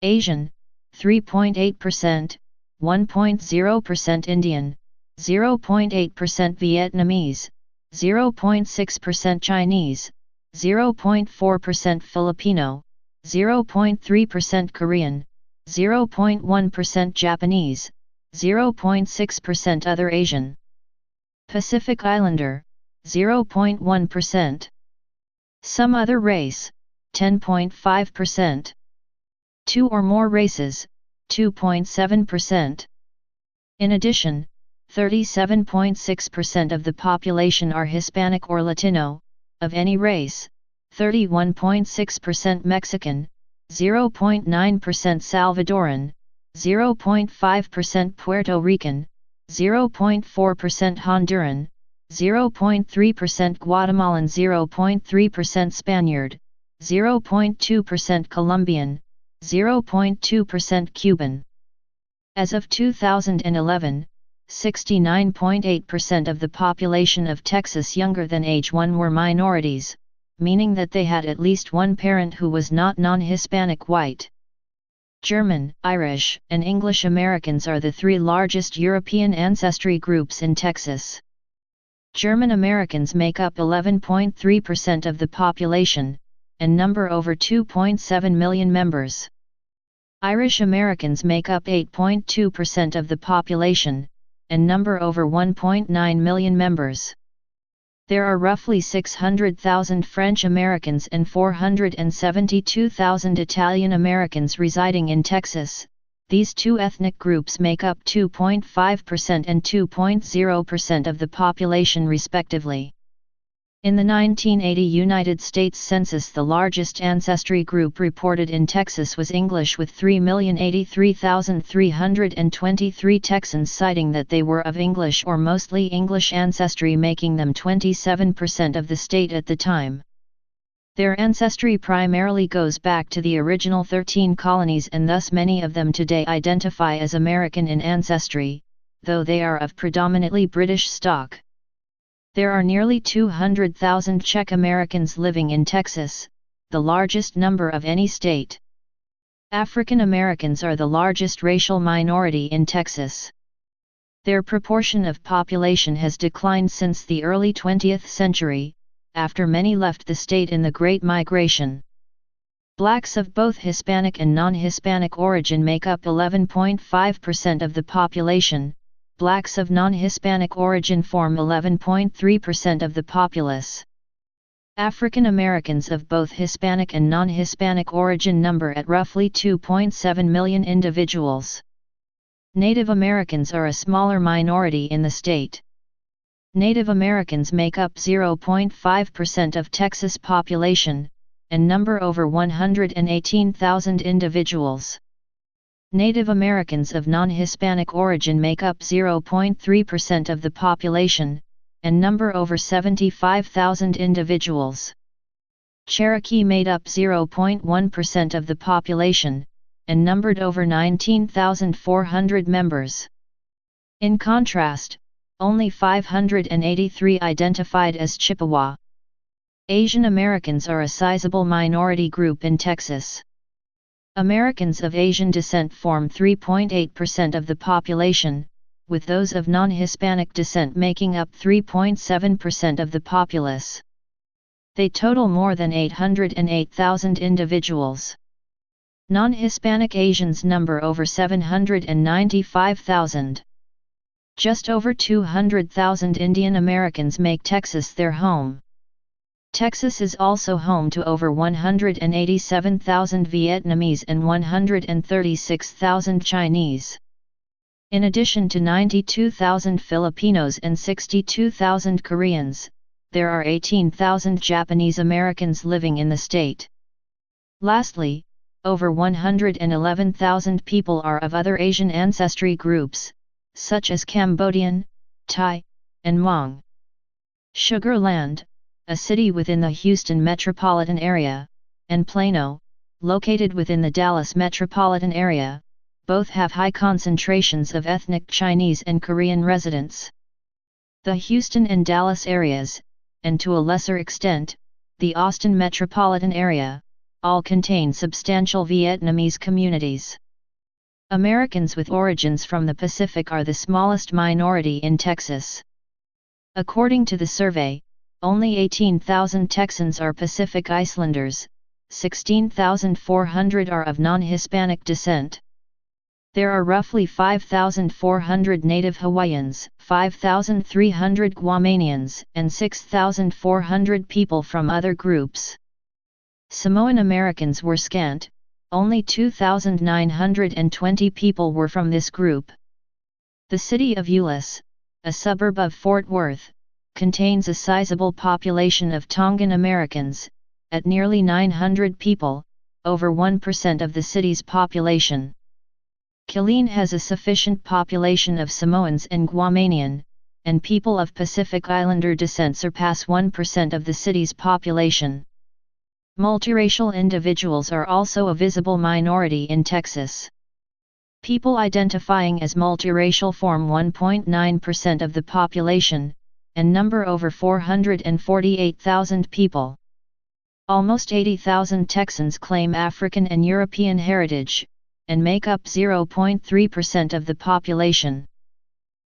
Asian, 3.8%, 1.0% Indian, 0.8% Vietnamese, 0.6% Chinese, 0.4% Filipino, 0.3% Korean, 0.1% Japanese, 0.6% Other Asian. Pacific Islander, 0.1%. Some other race, 10.5%. Two or more races, 2.7%. In addition, 37.6% of the population are Hispanic or Latino, of any race, 31.6% Mexican, 0.9% Salvadoran, 0.5% Puerto Rican, 0.4% Honduran, 0.3% Guatemalan, 0.3% Spaniard, 0.2% Colombian, 0.2% Cuban. As of 2011, 69.8% of the population of Texas younger than age 1 were minorities, meaning that they had at least one parent who was not non-Hispanic white. German, Irish, and English Americans are the three largest European ancestry groups in Texas. German Americans make up 11.3% of the population, and number over 2.7 million members. Irish Americans make up 8.2% of the population, and number over 1.9 million members. There are roughly 600,000 French Americans and 472,000 Italian Americans residing in Texas. These two ethnic groups make up 2.5% and 2.0% of the population respectively. In the 1980 United States Census, the largest ancestry group reported in Texas was English, with 3,083,323 Texans citing that they were of English or mostly English ancestry, making them 27% of the state at the time. Their ancestry primarily goes back to the original 13 colonies, and thus many of them today identify as American in ancestry, though they are of predominantly British stock. There are nearly 200,000 Czech Americans living in Texas, the largest number of any state. African Americans are the largest racial minority in Texas. Their proportion of population has declined since the early 20th century, after many left the state in the Great Migration. Blacks of both Hispanic and non-Hispanic origin make up 11.5% of the population. Blacks of non-Hispanic origin form 11.3% of the populace. African Americans of both Hispanic and non-Hispanic origin number at roughly 2.7 million individuals. Native Americans are a smaller minority in the state. Native Americans make up 0.5% of Texas population, and number over 118,000 individuals. Native Americans of non-Hispanic origin make up 0.3% of the population, and number over 75,000 individuals. Cherokee made up 0.1% of the population, and numbered over 19,400 members. In contrast, only 583 identified as Chippewa. Asian Americans are a sizable minority group in Texas. Americans of Asian descent form 3.8% of the population, with those of non-Hispanic descent making up 3.7% of the populace. They total more than 808,000 individuals. Non-Hispanic Asians number over 795,000. Just over 200,000 Indian Americans make Texas their home. Texas is also home to over 187,000 Vietnamese and 136,000 Chinese. In addition to 92,000 Filipinos and 62,000 Koreans, there are 18,000 Japanese Americans living in the state. Lastly, over 111,000 people are of other Asian ancestry groups, such as Cambodian, Thai, and Hmong. Sugar Land, a city within the Houston metropolitan area, and Plano, located within the Dallas metropolitan area, both have high concentrations of ethnic Chinese and Korean residents. The Houston and Dallas areas, and to a lesser extent, the Austin metropolitan area, all contain substantial Vietnamese communities. Americans with origins from the Pacific are the smallest minority in Texas. According to the survey, only 18,000 Texans are Pacific Islanders, 16,400 are of non-Hispanic descent. There are roughly 5,400 native Hawaiians, 5,300 Guamanians, and 6,400 people from other groups. Samoan Americans were scant, only 2,920 people were from this group. The city of Euless, a suburb of Fort Worth, contains a sizable population of Tongan Americans, at nearly 900 people, over 1% of the city's population. Killeen has a sufficient population of Samoans and Guamanian, and people of Pacific Islander descent surpass 1% of the city's population. Multiracial individuals are also a visible minority in Texas. People identifying as multiracial form 1.9% of the population, and number over 448,000 people. Almost 80,000 Texans claim African and European heritage, and make up 0.3% of the population.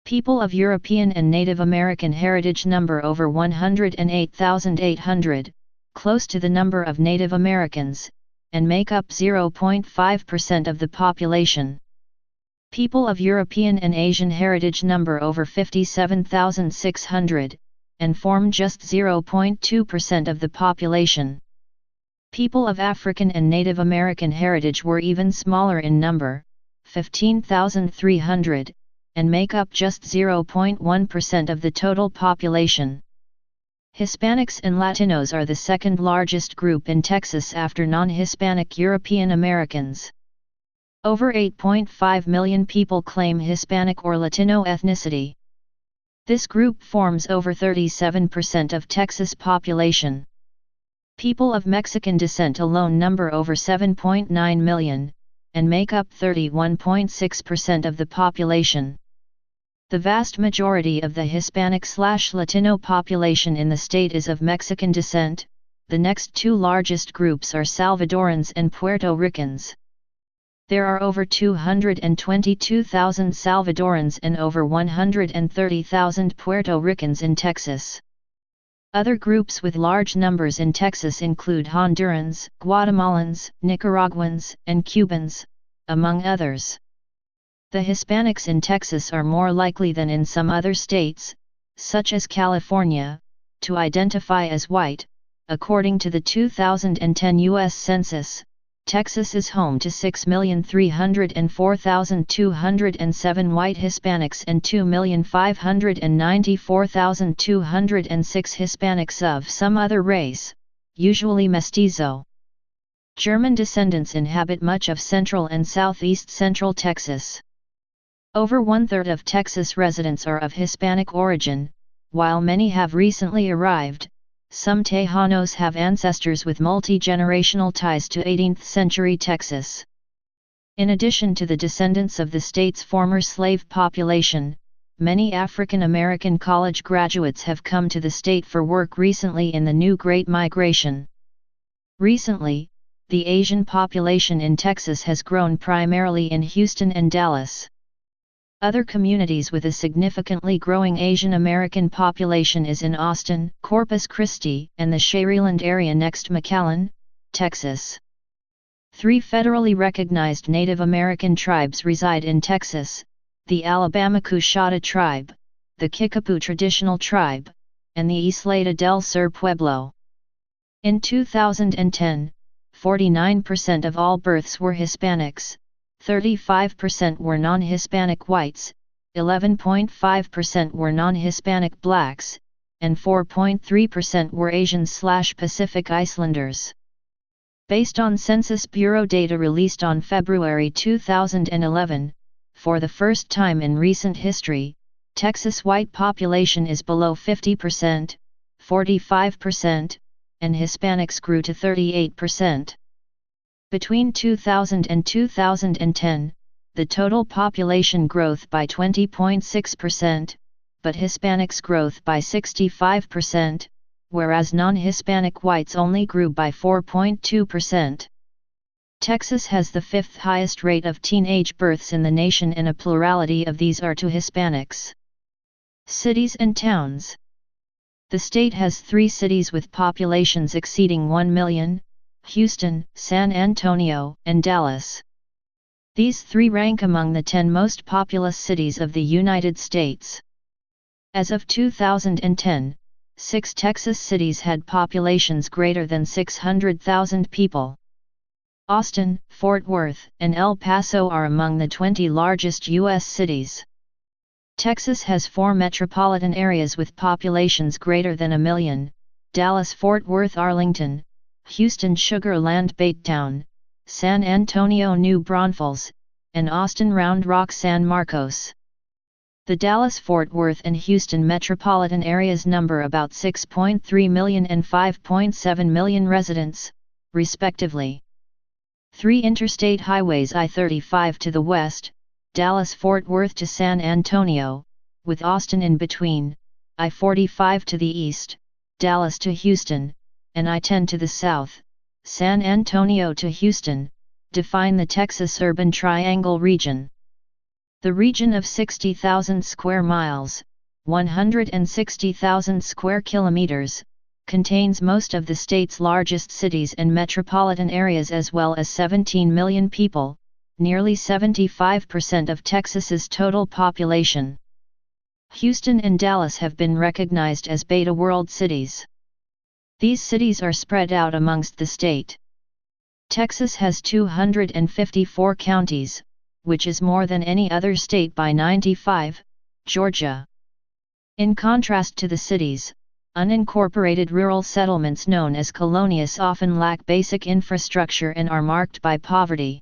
People of European and Native American heritage number over 108,800, close to the number of Native Americans, and make up 0.5% of the population. People of European and Asian heritage number over 57,600, and form just 0.2% of the population. People of African and Native American heritage were even smaller in number, 15,300, and make up just 0.1% of the total population. Hispanics and Latinos are the second largest group in Texas after non-Hispanic European Americans. Over 8.5 million people claim Hispanic or Latino ethnicity. This group forms over 37% of Texas population. People of Mexican descent alone number over 7.9 million, and make up 31.6% of the population. The vast majority of the Hispanic/Latino population in the state is of Mexican descent. The next two largest groups are Salvadorans and Puerto Ricans. There are over 222,000 Salvadorans and over 130,000 Puerto Ricans in Texas. Other groups with large numbers in Texas include Hondurans, Guatemalans, Nicaraguans, and Cubans, among others. The Hispanics in Texas are more likely than in some other states, such as California, to identify as white. According to the 2010 U.S. Census, Texas is home to 6,304,207 white Hispanics and 2,594,206 Hispanics of some other race, usually mestizo. German descendants inhabit much of central and southeast central Texas. Over one-third of Texas residents are of Hispanic origin, while many have recently arrived. Some Tejanos have ancestors with multi-generational ties to 18th-century Texas. In addition to the descendants of the state's former slave population, many African American college graduates have come to the state for work recently in the new Great Migration. Recently, the Asian population in Texas has grown primarily in Houston and Dallas. Other communities with a significantly growing Asian American population is in Austin, Corpus Christi, and the Sharyland area next McAllen, Texas. 3 federally recognized Native American tribes reside in Texas: the Alabama Coushatta tribe, the Kickapoo traditional tribe, and the Isleta del Sur Pueblo. In 2010, 49% of all births were Hispanics, 35% were non-Hispanic whites, 11.5% were non-Hispanic blacks, and 4.3% were Asians/Pacific Islanders. Based on Census Bureau data released on February 2011, for the first time in recent history, Texas white population is below 50%, 45%, and Hispanics grew to 38%. Between 2000 and 2010, the total population growth by 20.6%, but Hispanics growth by 65%, whereas non-Hispanic whites only grew by 4.2%. Texas has the 5th highest rate of teenage births in the nation, and a plurality of these are to Hispanics. Cities and towns. The state has 3 cities with populations exceeding 1 million, Houston, San Antonio, and Dallas. These 3 rank among the 10 most populous cities of the United States. As of 2010, 6 Texas cities had populations greater than 600,000 people. Austin, Fort Worth, and El Paso are among the 20 largest U.S. cities. Texas has 4 metropolitan areas with populations greater than 1 million: Dallas, Fort Worth, Arlington, Houston, Sugar Land, Baytown, San Antonio, New Braunfels, and Austin, Round Rock, San Marcos. The Dallas-Fort Worth and Houston metropolitan areas number about 6.3 million and 5.7 million residents, respectively. 3 interstate highways: I-35 to the west, Dallas-Fort Worth to San Antonio, with Austin in between, I-45 to the east, Dallas to Houston, and I-10 to the south, San Antonio to Houston, define the Texas Urban Triangle region. The region of 60,000 square miles, 160,000 square kilometers, contains most of the state's largest cities and metropolitan areas, as well as 17 million people, nearly 75% of Texas's total population. Houston and Dallas have been recognized as Beta World cities. These cities are spread out amongst the state. Texas has 254 counties, which is more than any other state by 95, Georgia. In contrast to the cities, unincorporated rural settlements known as colonias often lack basic infrastructure and are marked by poverty.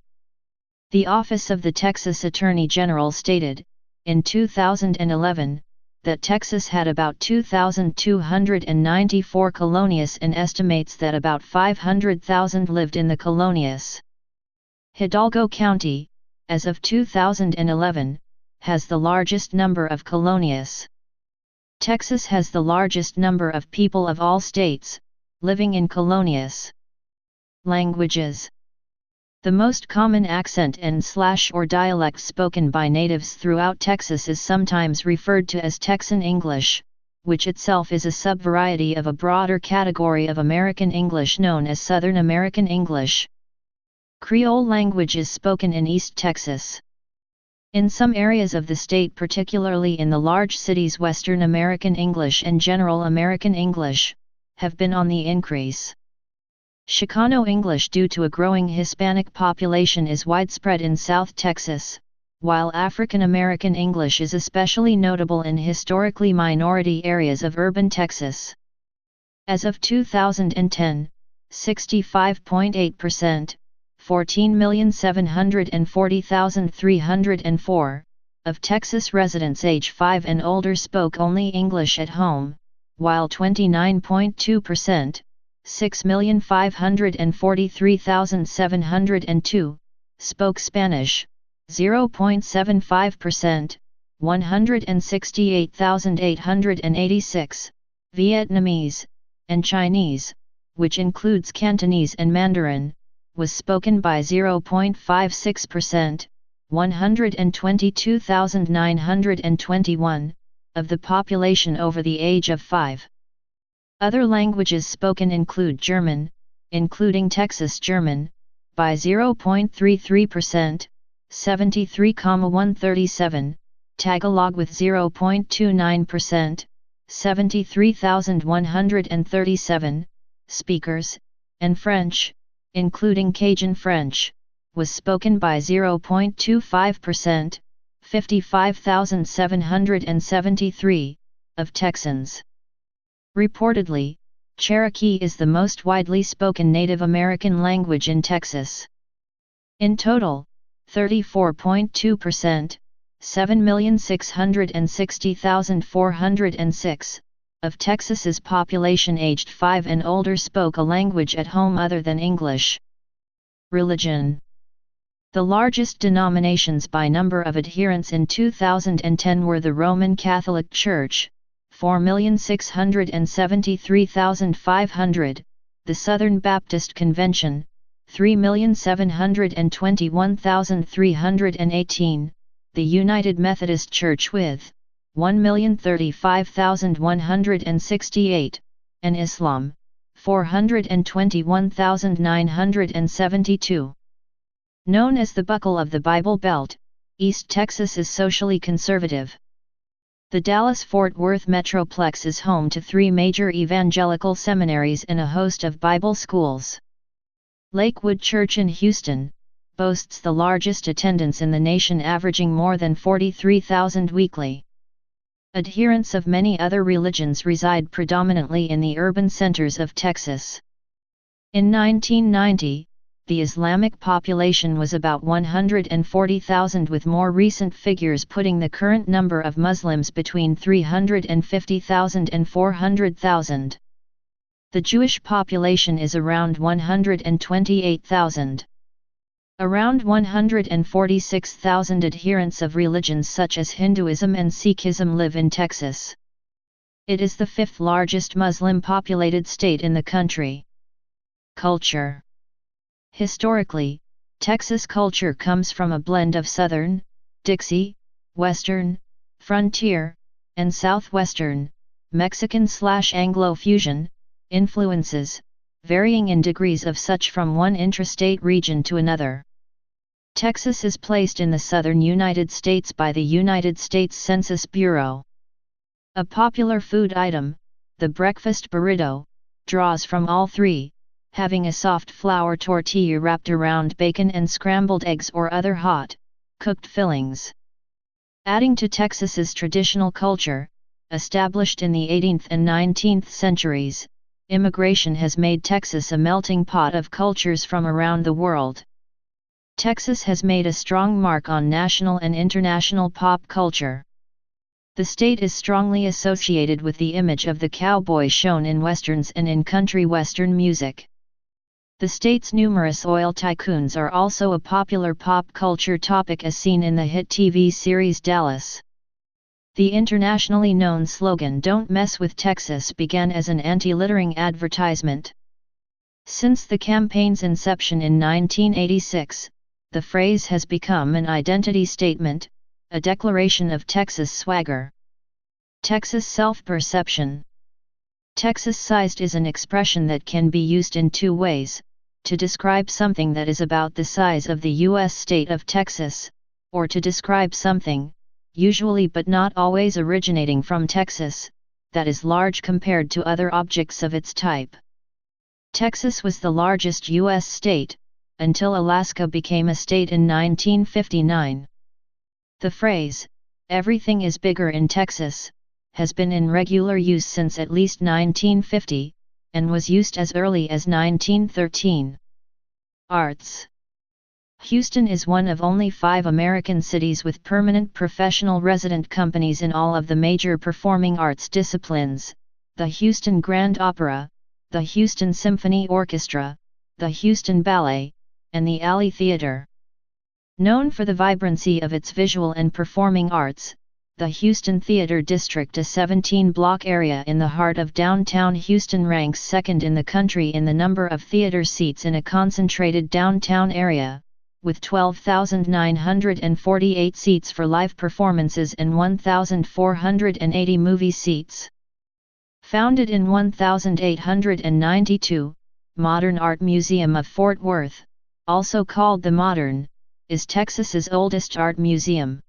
The Office of the Texas Attorney General stated, in 2011, that Texas had about 2,294 colonias and estimates that about 500,000 lived in the colonias. Hidalgo County, as of 2011, has the largest number of colonias. Texas has the largest number of people of all states, living in colonias. Languages. The most common accent and/or dialect spoken by natives throughout Texas is sometimes referred to as Texan English, which itself is a subvariety of a broader category of American English known as Southern American English. Creole language is spoken in East Texas. In some areas of the state, particularly in the large cities, Western American English and General American English have been on the increase. Chicano English, due to a growing Hispanic population, is widespread in South Texas, while African American English is especially notable in historically minority areas of urban Texas. As of 2010, 65.8%, 14,740,304, of Texas residents age 5 and older spoke only English at home, while 29.2%, 6,543,702, spoke Spanish, 0.75%, 168,886, Vietnamese, and Chinese, which includes Cantonese and Mandarin, was spoken by 0.56%, 122,921, of the population over the age of 5. Other languages spoken include German, including Texas German, by 0.33%, 73,137, Tagalog with 0.29%, 73,137, speakers, and French, including Cajun French, was spoken by 0.25%, 55,773, of Texans. Reportedly, Cherokee is the most widely spoken Native American language in Texas. In total, 34.2%, 7,660,406, of Texas's population aged 5 and older spoke a language at home other than English. Religion. The largest denominations by number of adherents in 2010 were the Roman Catholic Church, 4,673,500, the Southern Baptist Convention, 3,721,318, the United Methodist Church with 1,035,168, and Islam, 421,972. Known as the Buckle of the Bible Belt, East Texas is socially conservative. The Dallas-Fort Worth Metroplex is home to 3 major evangelical seminaries and a host of Bible schools. Lakewood Church in Houston boasts the largest attendance in the nation, averaging more than 43,000 weekly. Adherents of many other religions reside predominantly in the urban centers of Texas. In 1990, the Islamic population was about 140,000, with more recent figures putting the current number of Muslims between 350,000 and 400,000. The Jewish population is around 128,000. Around 146,000 adherents of religions such as Hinduism and Sikhism live in Texas. It is the 5th largest Muslim-populated state in the country. Culture. Historically, Texas culture comes from a blend of Southern, Dixie, Western, Frontier, and Southwestern, Mexican/Anglo fusion influences, varying in degrees of such from one intrastate region to another. Texas is placed in the southern United States by the United States Census Bureau. A popular food item, the breakfast burrito, draws from all three, having a soft flour tortilla wrapped around bacon and scrambled eggs or other hot, cooked fillings. Adding to Texas's traditional culture, established in the 18th and 19th centuries, immigration has made Texas a melting pot of cultures from around the world. Texas has made a strong mark on national and international pop culture. The state is strongly associated with the image of the cowboy shown in westerns and in country western music. The state's numerous oil tycoons are also a popular pop culture topic as seen in the hit TV series Dallas. The internationally known slogan "Don't Mess with Texas" began as an anti-littering advertisement. Since the campaign's inception in 1986, the phrase has become an identity statement, a declaration of Texas swagger. Texas self-perception. Texas-sized is an expression that can be used in two ways, to describe something that is about the size of the U.S. state of Texas, or to describe something, usually but not always originating from Texas, that is large compared to other objects of its type. Texas was the largest U.S. state, until Alaska became a state in 1959. The phrase, "everything is bigger in Texas," has been in regular use since at least 1950, and was used as early as 1913. Arts. Houston is one of only 5 American cities with permanent professional resident companies in all of the major performing arts disciplines: the Houston Grand Opera, the Houston Symphony Orchestra, the Houston Ballet, and the Alley Theater. Known for the vibrancy of its visual and performing arts, the Houston Theater District, a 17-block area in the heart of downtown Houston, ranks second in the country in the number of theater seats in a concentrated downtown area, with 12,948 seats for live performances and 1,480 movie seats. Founded in 1892, Modern Art Museum of Fort Worth, also called the Modern, is Texas's oldest art museum.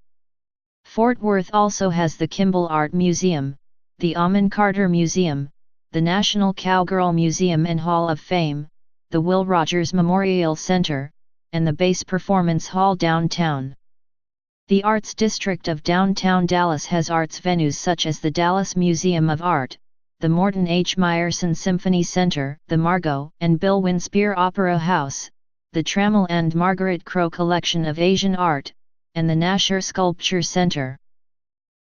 Fort Worth also has the Kimball Art Museum, the Amon Carter Museum, the National Cowgirl Museum and Hall of Fame, the Will Rogers Memorial Center, and the Bass Performance Hall downtown. The Arts District of downtown Dallas has arts venues such as the Dallas Museum of Art, the Morton H. Meyerson Symphony Center, the Margot and Bill Winspear Opera House, the Trammell and Margaret Crow Collection of Asian Art, and the Nasher Sculpture Center.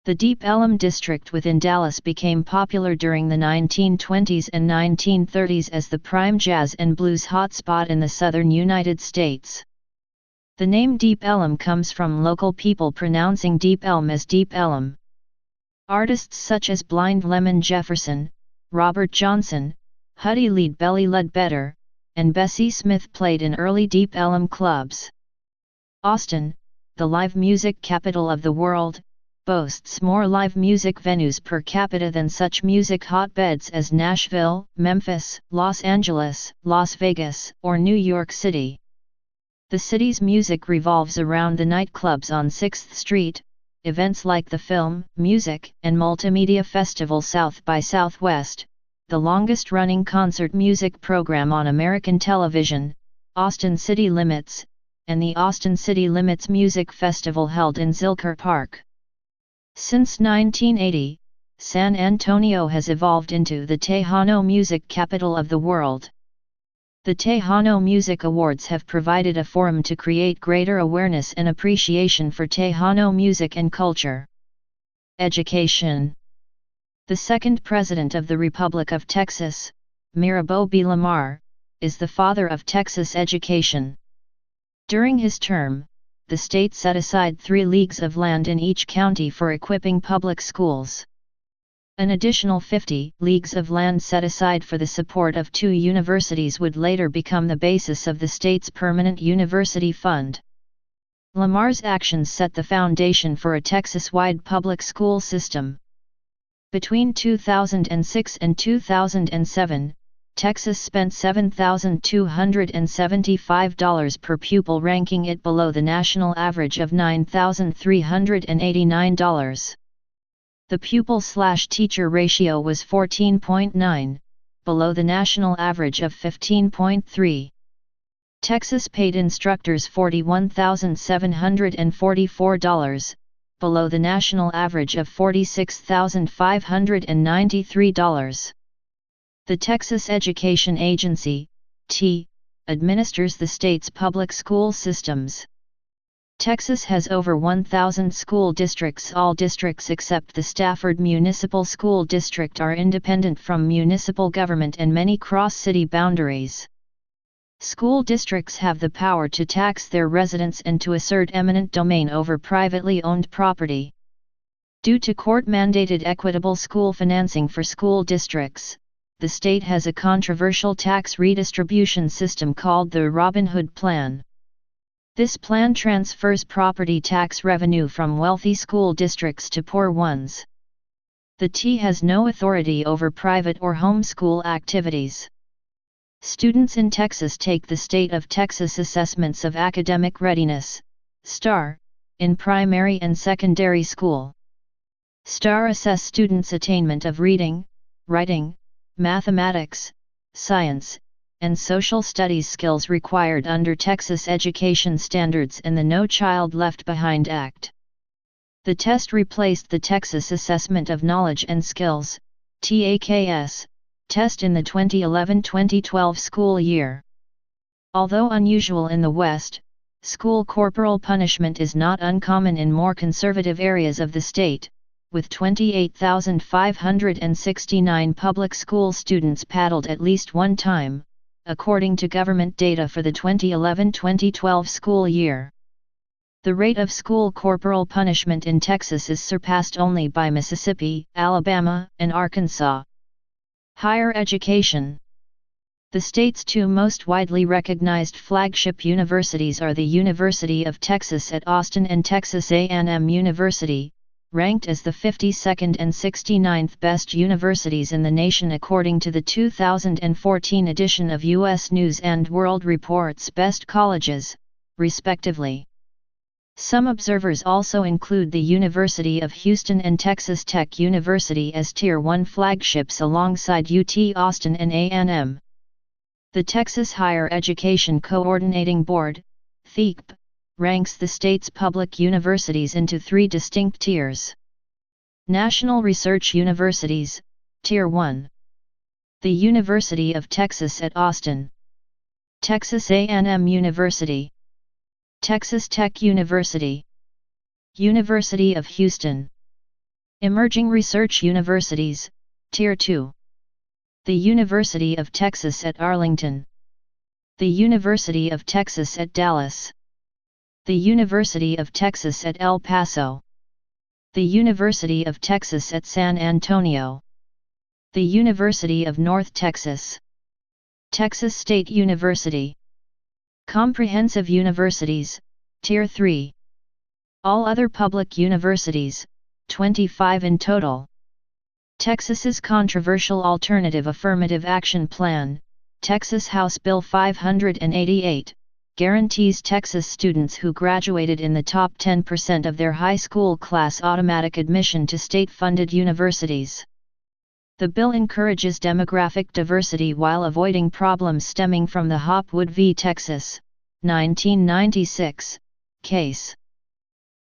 The Deep Ellum district within Dallas became popular during the 1920s and 1930s as the prime jazz and blues hotspot in the southern United States. The name Deep Ellum comes from local people pronouncing Deep Elm as Deep Ellum. Artists such as Blind Lemon Jefferson, Robert Johnson, Huddy Lead Belly Ledbetter, and Bessie Smith played in early Deep Ellum clubs. Austin, the live music capital of the world, boasts more live music venues per capita than such music hotbeds as Nashville, Memphis, Los Angeles, Las Vegas, or New York City. The city's music revolves around the nightclubs on 6th Street, events like the Film, Music, and Multimedia Festival South by Southwest, the longest-running concert music program on American television, Austin City Limits, and the Austin City Limits Music Festival held in Zilker Park. Since 1980, San Antonio has evolved into the Tejano music capital of the world. The Tejano Music Awards have provided a forum to create greater awareness and appreciation for Tejano music and culture. Education. The second president of the Republic of Texas, Mirabeau B. Lamar, is the father of Texas education. During his term, the state set aside 3 leagues of land in each county for equipping public schools. An additional 50 leagues of land set aside for the support of 2 universities would later become the basis of the state's permanent university fund. Lamar's actions set the foundation for a Texas-wide public school system. Between 2006 and 2007, Texas spent $7,275 per pupil, ranking it below the national average of $9,389. The pupil/teacher ratio was 14.9, below the national average of 15.3. Texas paid instructors $41,744, below the national average of $46,593. The Texas Education Agency, T, administers the state's public school systems. Texas has over 1,000 school districts. All districts except the Stafford Municipal School District are independent from municipal government and many cross city boundaries. School districts have the power to tax their residents and to assert eminent domain over privately owned property. Due to court-mandated equitable school financing for school districts, the state has a controversial tax redistribution system called the Robin Hood Plan. This plan transfers property tax revenue from wealthy school districts to poor ones. The T has no authority over private or homeschool activities. Students in Texas take the State of Texas Assessments of Academic Readiness, STAR, in primary and secondary school. STAR assess students' attainment of reading, writing, mathematics, science, and social studies skills required under Texas education standards and the No Child Left Behind Act. The test replaced the Texas Assessment of Knowledge and Skills, TAKS, test in the 2011-2012 school year. Although unusual in the West, school corporal punishment is not uncommon in more conservative areas of the state, with 28,569 public school students paddled at least one time, according to government data for the 2011-2012 school year. The rate of school corporal punishment in Texas is surpassed only by Mississippi, Alabama, and Arkansas. Higher education. The state's two most widely recognized flagship universities are the University of Texas at Austin and Texas A&M University, ranked as the 52nd and 69th best universities in the nation according to the 2014 edition of U.S. News & World Report's Best Colleges, respectively. Some observers also include the University of Houston and Texas Tech University as Tier 1 flagships alongside UT Austin and A&M. The Texas Higher Education Coordinating Board, THECB, ranks the state's public universities into three distinct tiers. National Research Universities, Tier 1. The University of Texas at Austin. Texas A&M University. Texas Tech University. University of Houston. Emerging Research Universities, Tier 2. The University of Texas at Arlington. The University of Texas at Dallas. The University of Texas at El Paso. The University of Texas at San Antonio. The University of North Texas. Texas State University. Comprehensive Universities, Tier 3. All other public universities, 25 in total. Texas's controversial Alternative Affirmative Action Plan, Texas House Bill 588, guarantees Texas students who graduated in the top 10% of their high school class automatic admission to state-funded universities. The bill encourages demographic diversity while avoiding problems stemming from the Hopwood v. Texas, 1996, case.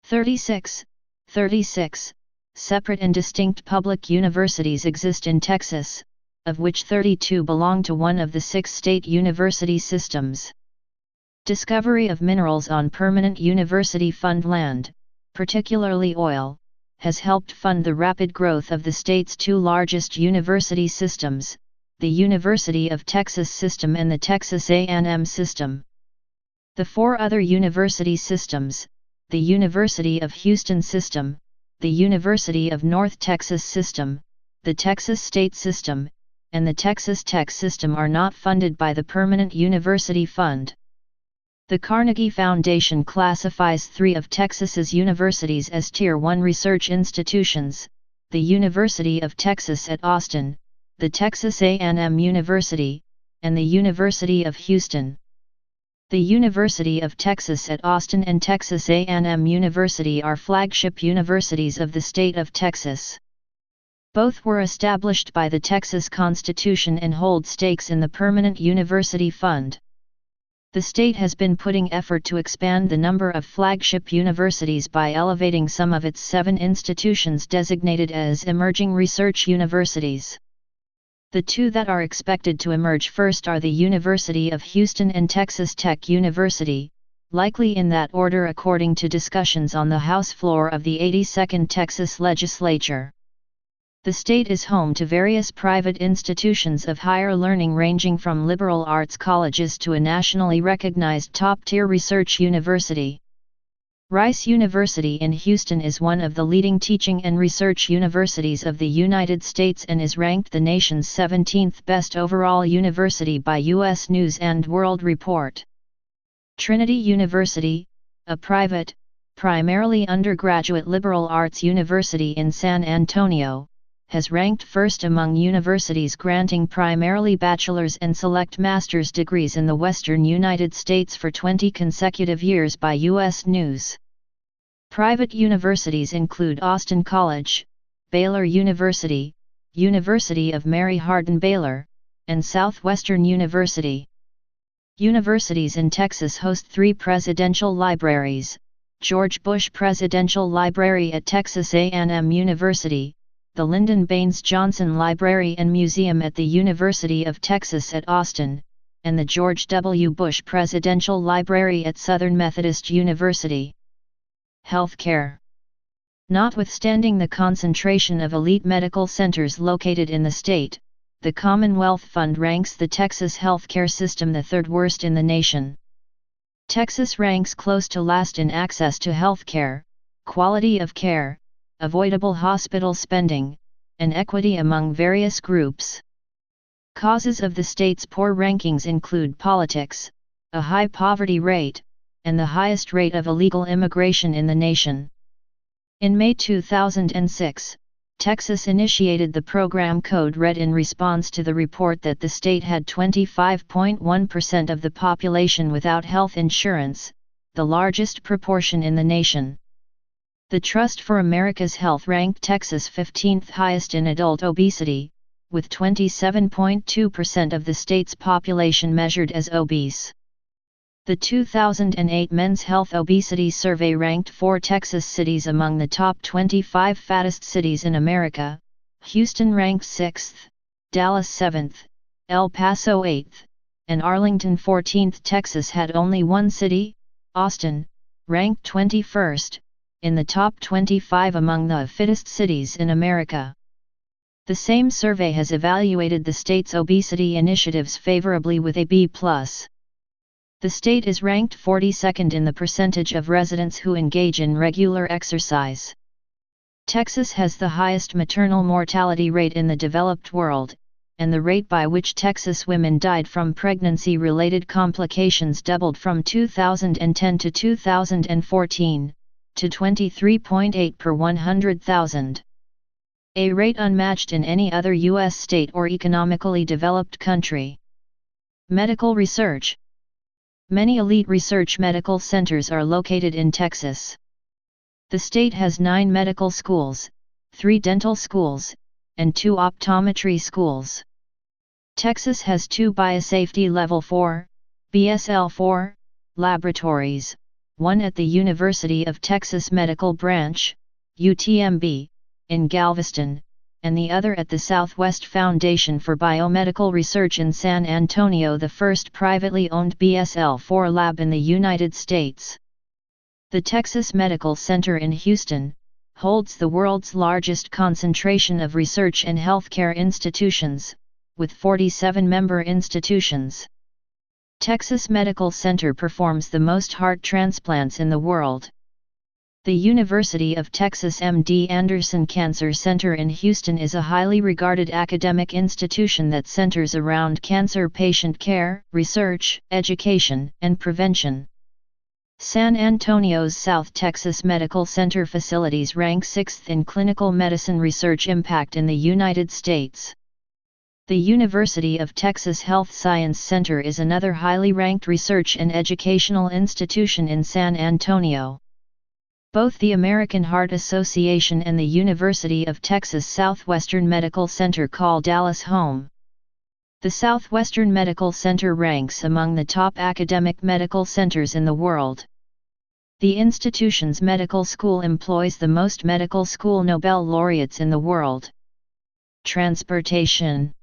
36 separate and distinct public universities exist in Texas, of which 32 belong to one of the 6 state university systems. Discovery of minerals on permanent university fund land, particularly oil, has helped fund the rapid growth of the state's two largest university systems, the University of Texas system and the Texas A&M system. The 4 other university systems, the University of Houston system, the University of North Texas system, the Texas State system, and the Texas Tech system are not funded by the Permanent University Fund. The Carnegie Foundation classifies 3 of Texas's universities as Tier 1 research institutions, the University of Texas at Austin, the Texas A&M University, and the University of Houston. The University of Texas at Austin and Texas A&M University are flagship universities of the state of Texas. Both were established by the Texas Constitution and hold stakes in the Permanent University Fund. The state has been putting effort to expand the number of flagship universities by elevating some of its 7 institutions designated as emerging research universities. The 2 that are expected to emerge first are the University of Houston and Texas Tech University, likely in that order according to discussions on the House floor of the 82nd Texas Legislature. The state is home to various private institutions of higher learning ranging from liberal arts colleges to a nationally recognized top-tier research university. Rice University in Houston is one of the leading teaching and research universities of the United States and is ranked the nation's 17th best overall university by U.S. News & World Report. Trinity University, a private, primarily undergraduate liberal arts university in San Antonio, has ranked first among universities granting primarily bachelor's and select master's degrees in the western United States for 20 consecutive years by U.S. News. Private universities include Austin College, Baylor University, University of Mary Hardin Baylor, and Southwestern University. Universities in Texas host 3 presidential libraries: George Bush Presidential Library at Texas A&M University, the Lyndon Baines Johnson Library and Museum at the University of Texas at Austin, and the George W. Bush Presidential Library at Southern Methodist University. Healthcare. Notwithstanding the concentration of elite medical centers located in the state, the Commonwealth Fund ranks the Texas healthcare system the 3rd worst in the nation. Texas ranks close to last in access to healthcare, quality of care, avoidable hospital spending, and equity among various groups. Causes of the state's poor rankings include politics, a high poverty rate, and the highest rate of illegal immigration in the nation. In May 2006, Texas initiated the program Code Red in response to the report that the state had 25.1% of the population without health insurance, the largest proportion in the nation. The Trust for America's Health ranked Texas 15th highest in adult obesity, with 27.2% of the state's population measured as obese. The 2008 Men's Health Obesity Survey ranked 4 Texas cities among the top 25 fattest cities in America: Houston ranked 6th, Dallas 7th, El Paso 8th, and Arlington 14th. Texas had only one city, Austin, ranked 21st, in the top 25 among the fittest cities in America. The same survey has evaluated the state's obesity initiatives favorably with a B+. The state is ranked 42nd in the percentage of residents who engage in regular exercise. Texas has the highest maternal mortality rate in the developed world, and the rate by which Texas women died from pregnancy-related complications doubled from 2010 to 2014, to 23.8 per 100,000. A rate unmatched in any other U.S. state or economically developed country. Medical research. Many elite research medical centers are located in Texas. The state has 9 medical schools, 3 dental schools, and 2 optometry schools. Texas has 2 Biosafety Level 4, BSL-4, laboratories, one at the University of Texas Medical Branch, UTMB, in Galveston, and the other at the Southwest Foundation for Biomedical Research in San Antonio, the first privately owned BSL-4 lab in the United States. The Texas Medical Center in Houston holds the world's largest concentration of research and healthcare institutions, with 47 member institutions. Texas Medical Center performs the most heart transplants in the world. The University of Texas MD Anderson Cancer Center in Houston is a highly regarded academic institution that centers around cancer patient care, research, education, and prevention. San Antonio's South Texas Medical Center facilities rank 6th in clinical medicine research impact in the United States. The University of Texas Health Science Center is another highly ranked research and educational institution in San Antonio. Both the American Heart Association and the University of Texas Southwestern Medical Center call Dallas home. The Southwestern Medical Center ranks among the top academic medical centers in the world. The institution's medical school employs the most medical school Nobel laureates in the world. Transportation.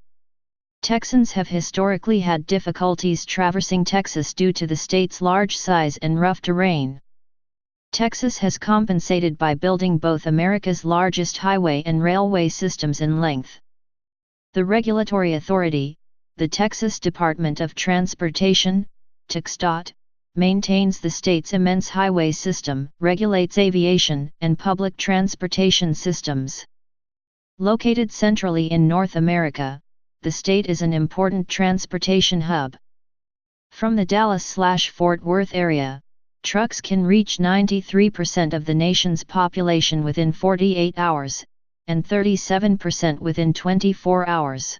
Texans have historically had difficulties traversing Texas due to the state's large size and rough terrain. Texas has compensated by building both America's largest highway and railway systems in length. The regulatory authority, the Texas Department of Transportation, TxDOT, maintains the state's immense highway system, regulates aviation and public transportation systems. Located centrally in North America, the state is an important transportation hub. From the Dallas/Fort Worth area, trucks can reach 93% of the nation's population within 48 hours, and 37% within 24 hours.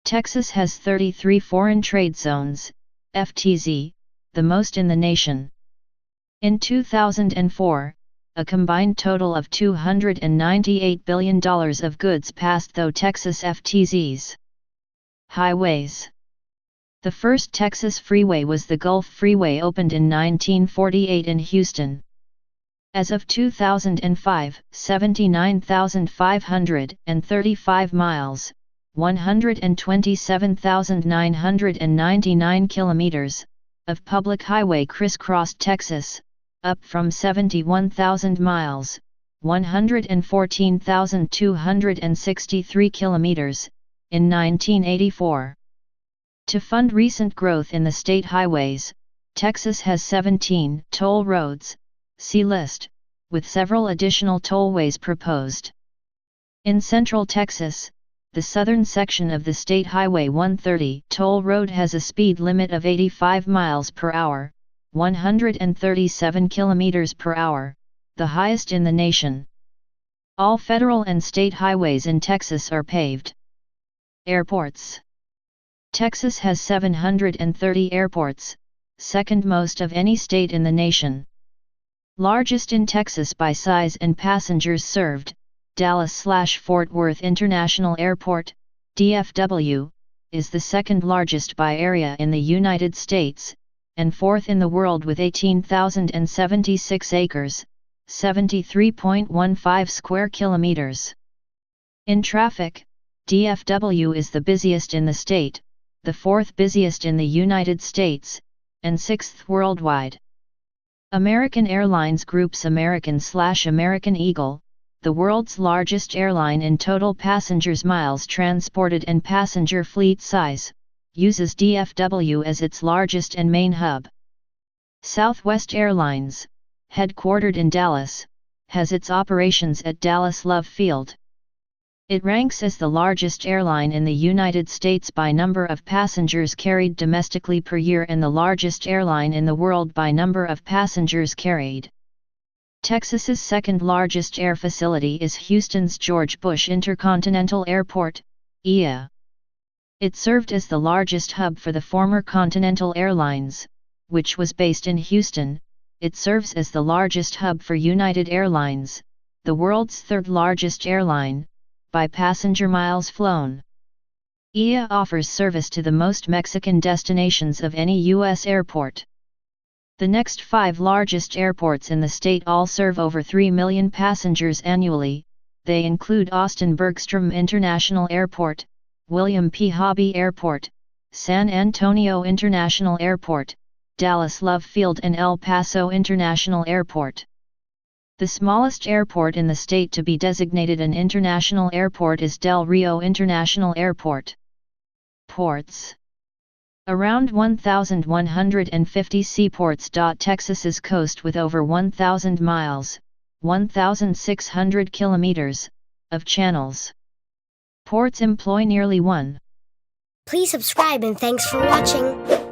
Texas has 33 foreign trade zones, FTZ, the most in the nation. In 2004, a combined total of $298 billion of goods passed through Texas FTZs. Highways. The first Texas freeway was the Gulf Freeway, opened in 1948 in Houston. As of 2005, 79,535 miles, 127,999 kilometers, of public highway crisscrossed Texas, up from 71,000 miles, 114,263 kilometers, in 1984. To fund recent growth in the state highways, Texas has 17 toll roads, see list, with several additional tollways proposed. In central Texas, the southern section of the State Highway 130 toll road has a speed limit of 85 miles per hour, 137 kilometers per hour, the highest in the nation. All federal and state highways in Texas are paved. Airports. Texas has 730 airports, second most of any state in the nation. Largest in Texas by size and passengers served, Dallas/Fort Worth International Airport, DFW, is the second largest by area in the United States, and fourth in the world with 18,076 acres, 73.15 square kilometers. In traffic, DFW is the busiest in the state, the fourth busiest in the United States, and sixth worldwide. American Airlines groups American Eagle, the world's largest airline in total passengers miles transported and passenger fleet size, uses DFW as its largest and main hub. Southwest Airlines, headquartered in Dallas, has its operations at Dallas Love Field. It ranks as the largest airline in the United States by number of passengers carried domestically per year and the largest airline in the world by number of passengers carried. Texas's second largest air facility is Houston's George Bush Intercontinental Airport, IA. It served as the largest hub for the former Continental Airlines, which was based in Houston. It serves as the largest hub for United Airlines, the world's third largest airline, by passenger miles flown. IA offers service to the most Mexican destinations of any U.S. airport. The next 5 largest airports in the state all serve over 3 million passengers annually. They include Austin Bergstrom International Airport, William P. Hobby Airport, San Antonio International Airport, Dallas Love Field and El Paso International Airport. The smallest airport in the state to be designated an international airport is Del Rio International Airport. Ports. Around 1,150 seaports dot Texas's coast with over 1,000 miles, 1,600 kilometers, of channels. Ports employ nearly 1. Please subscribe and thanks for watching.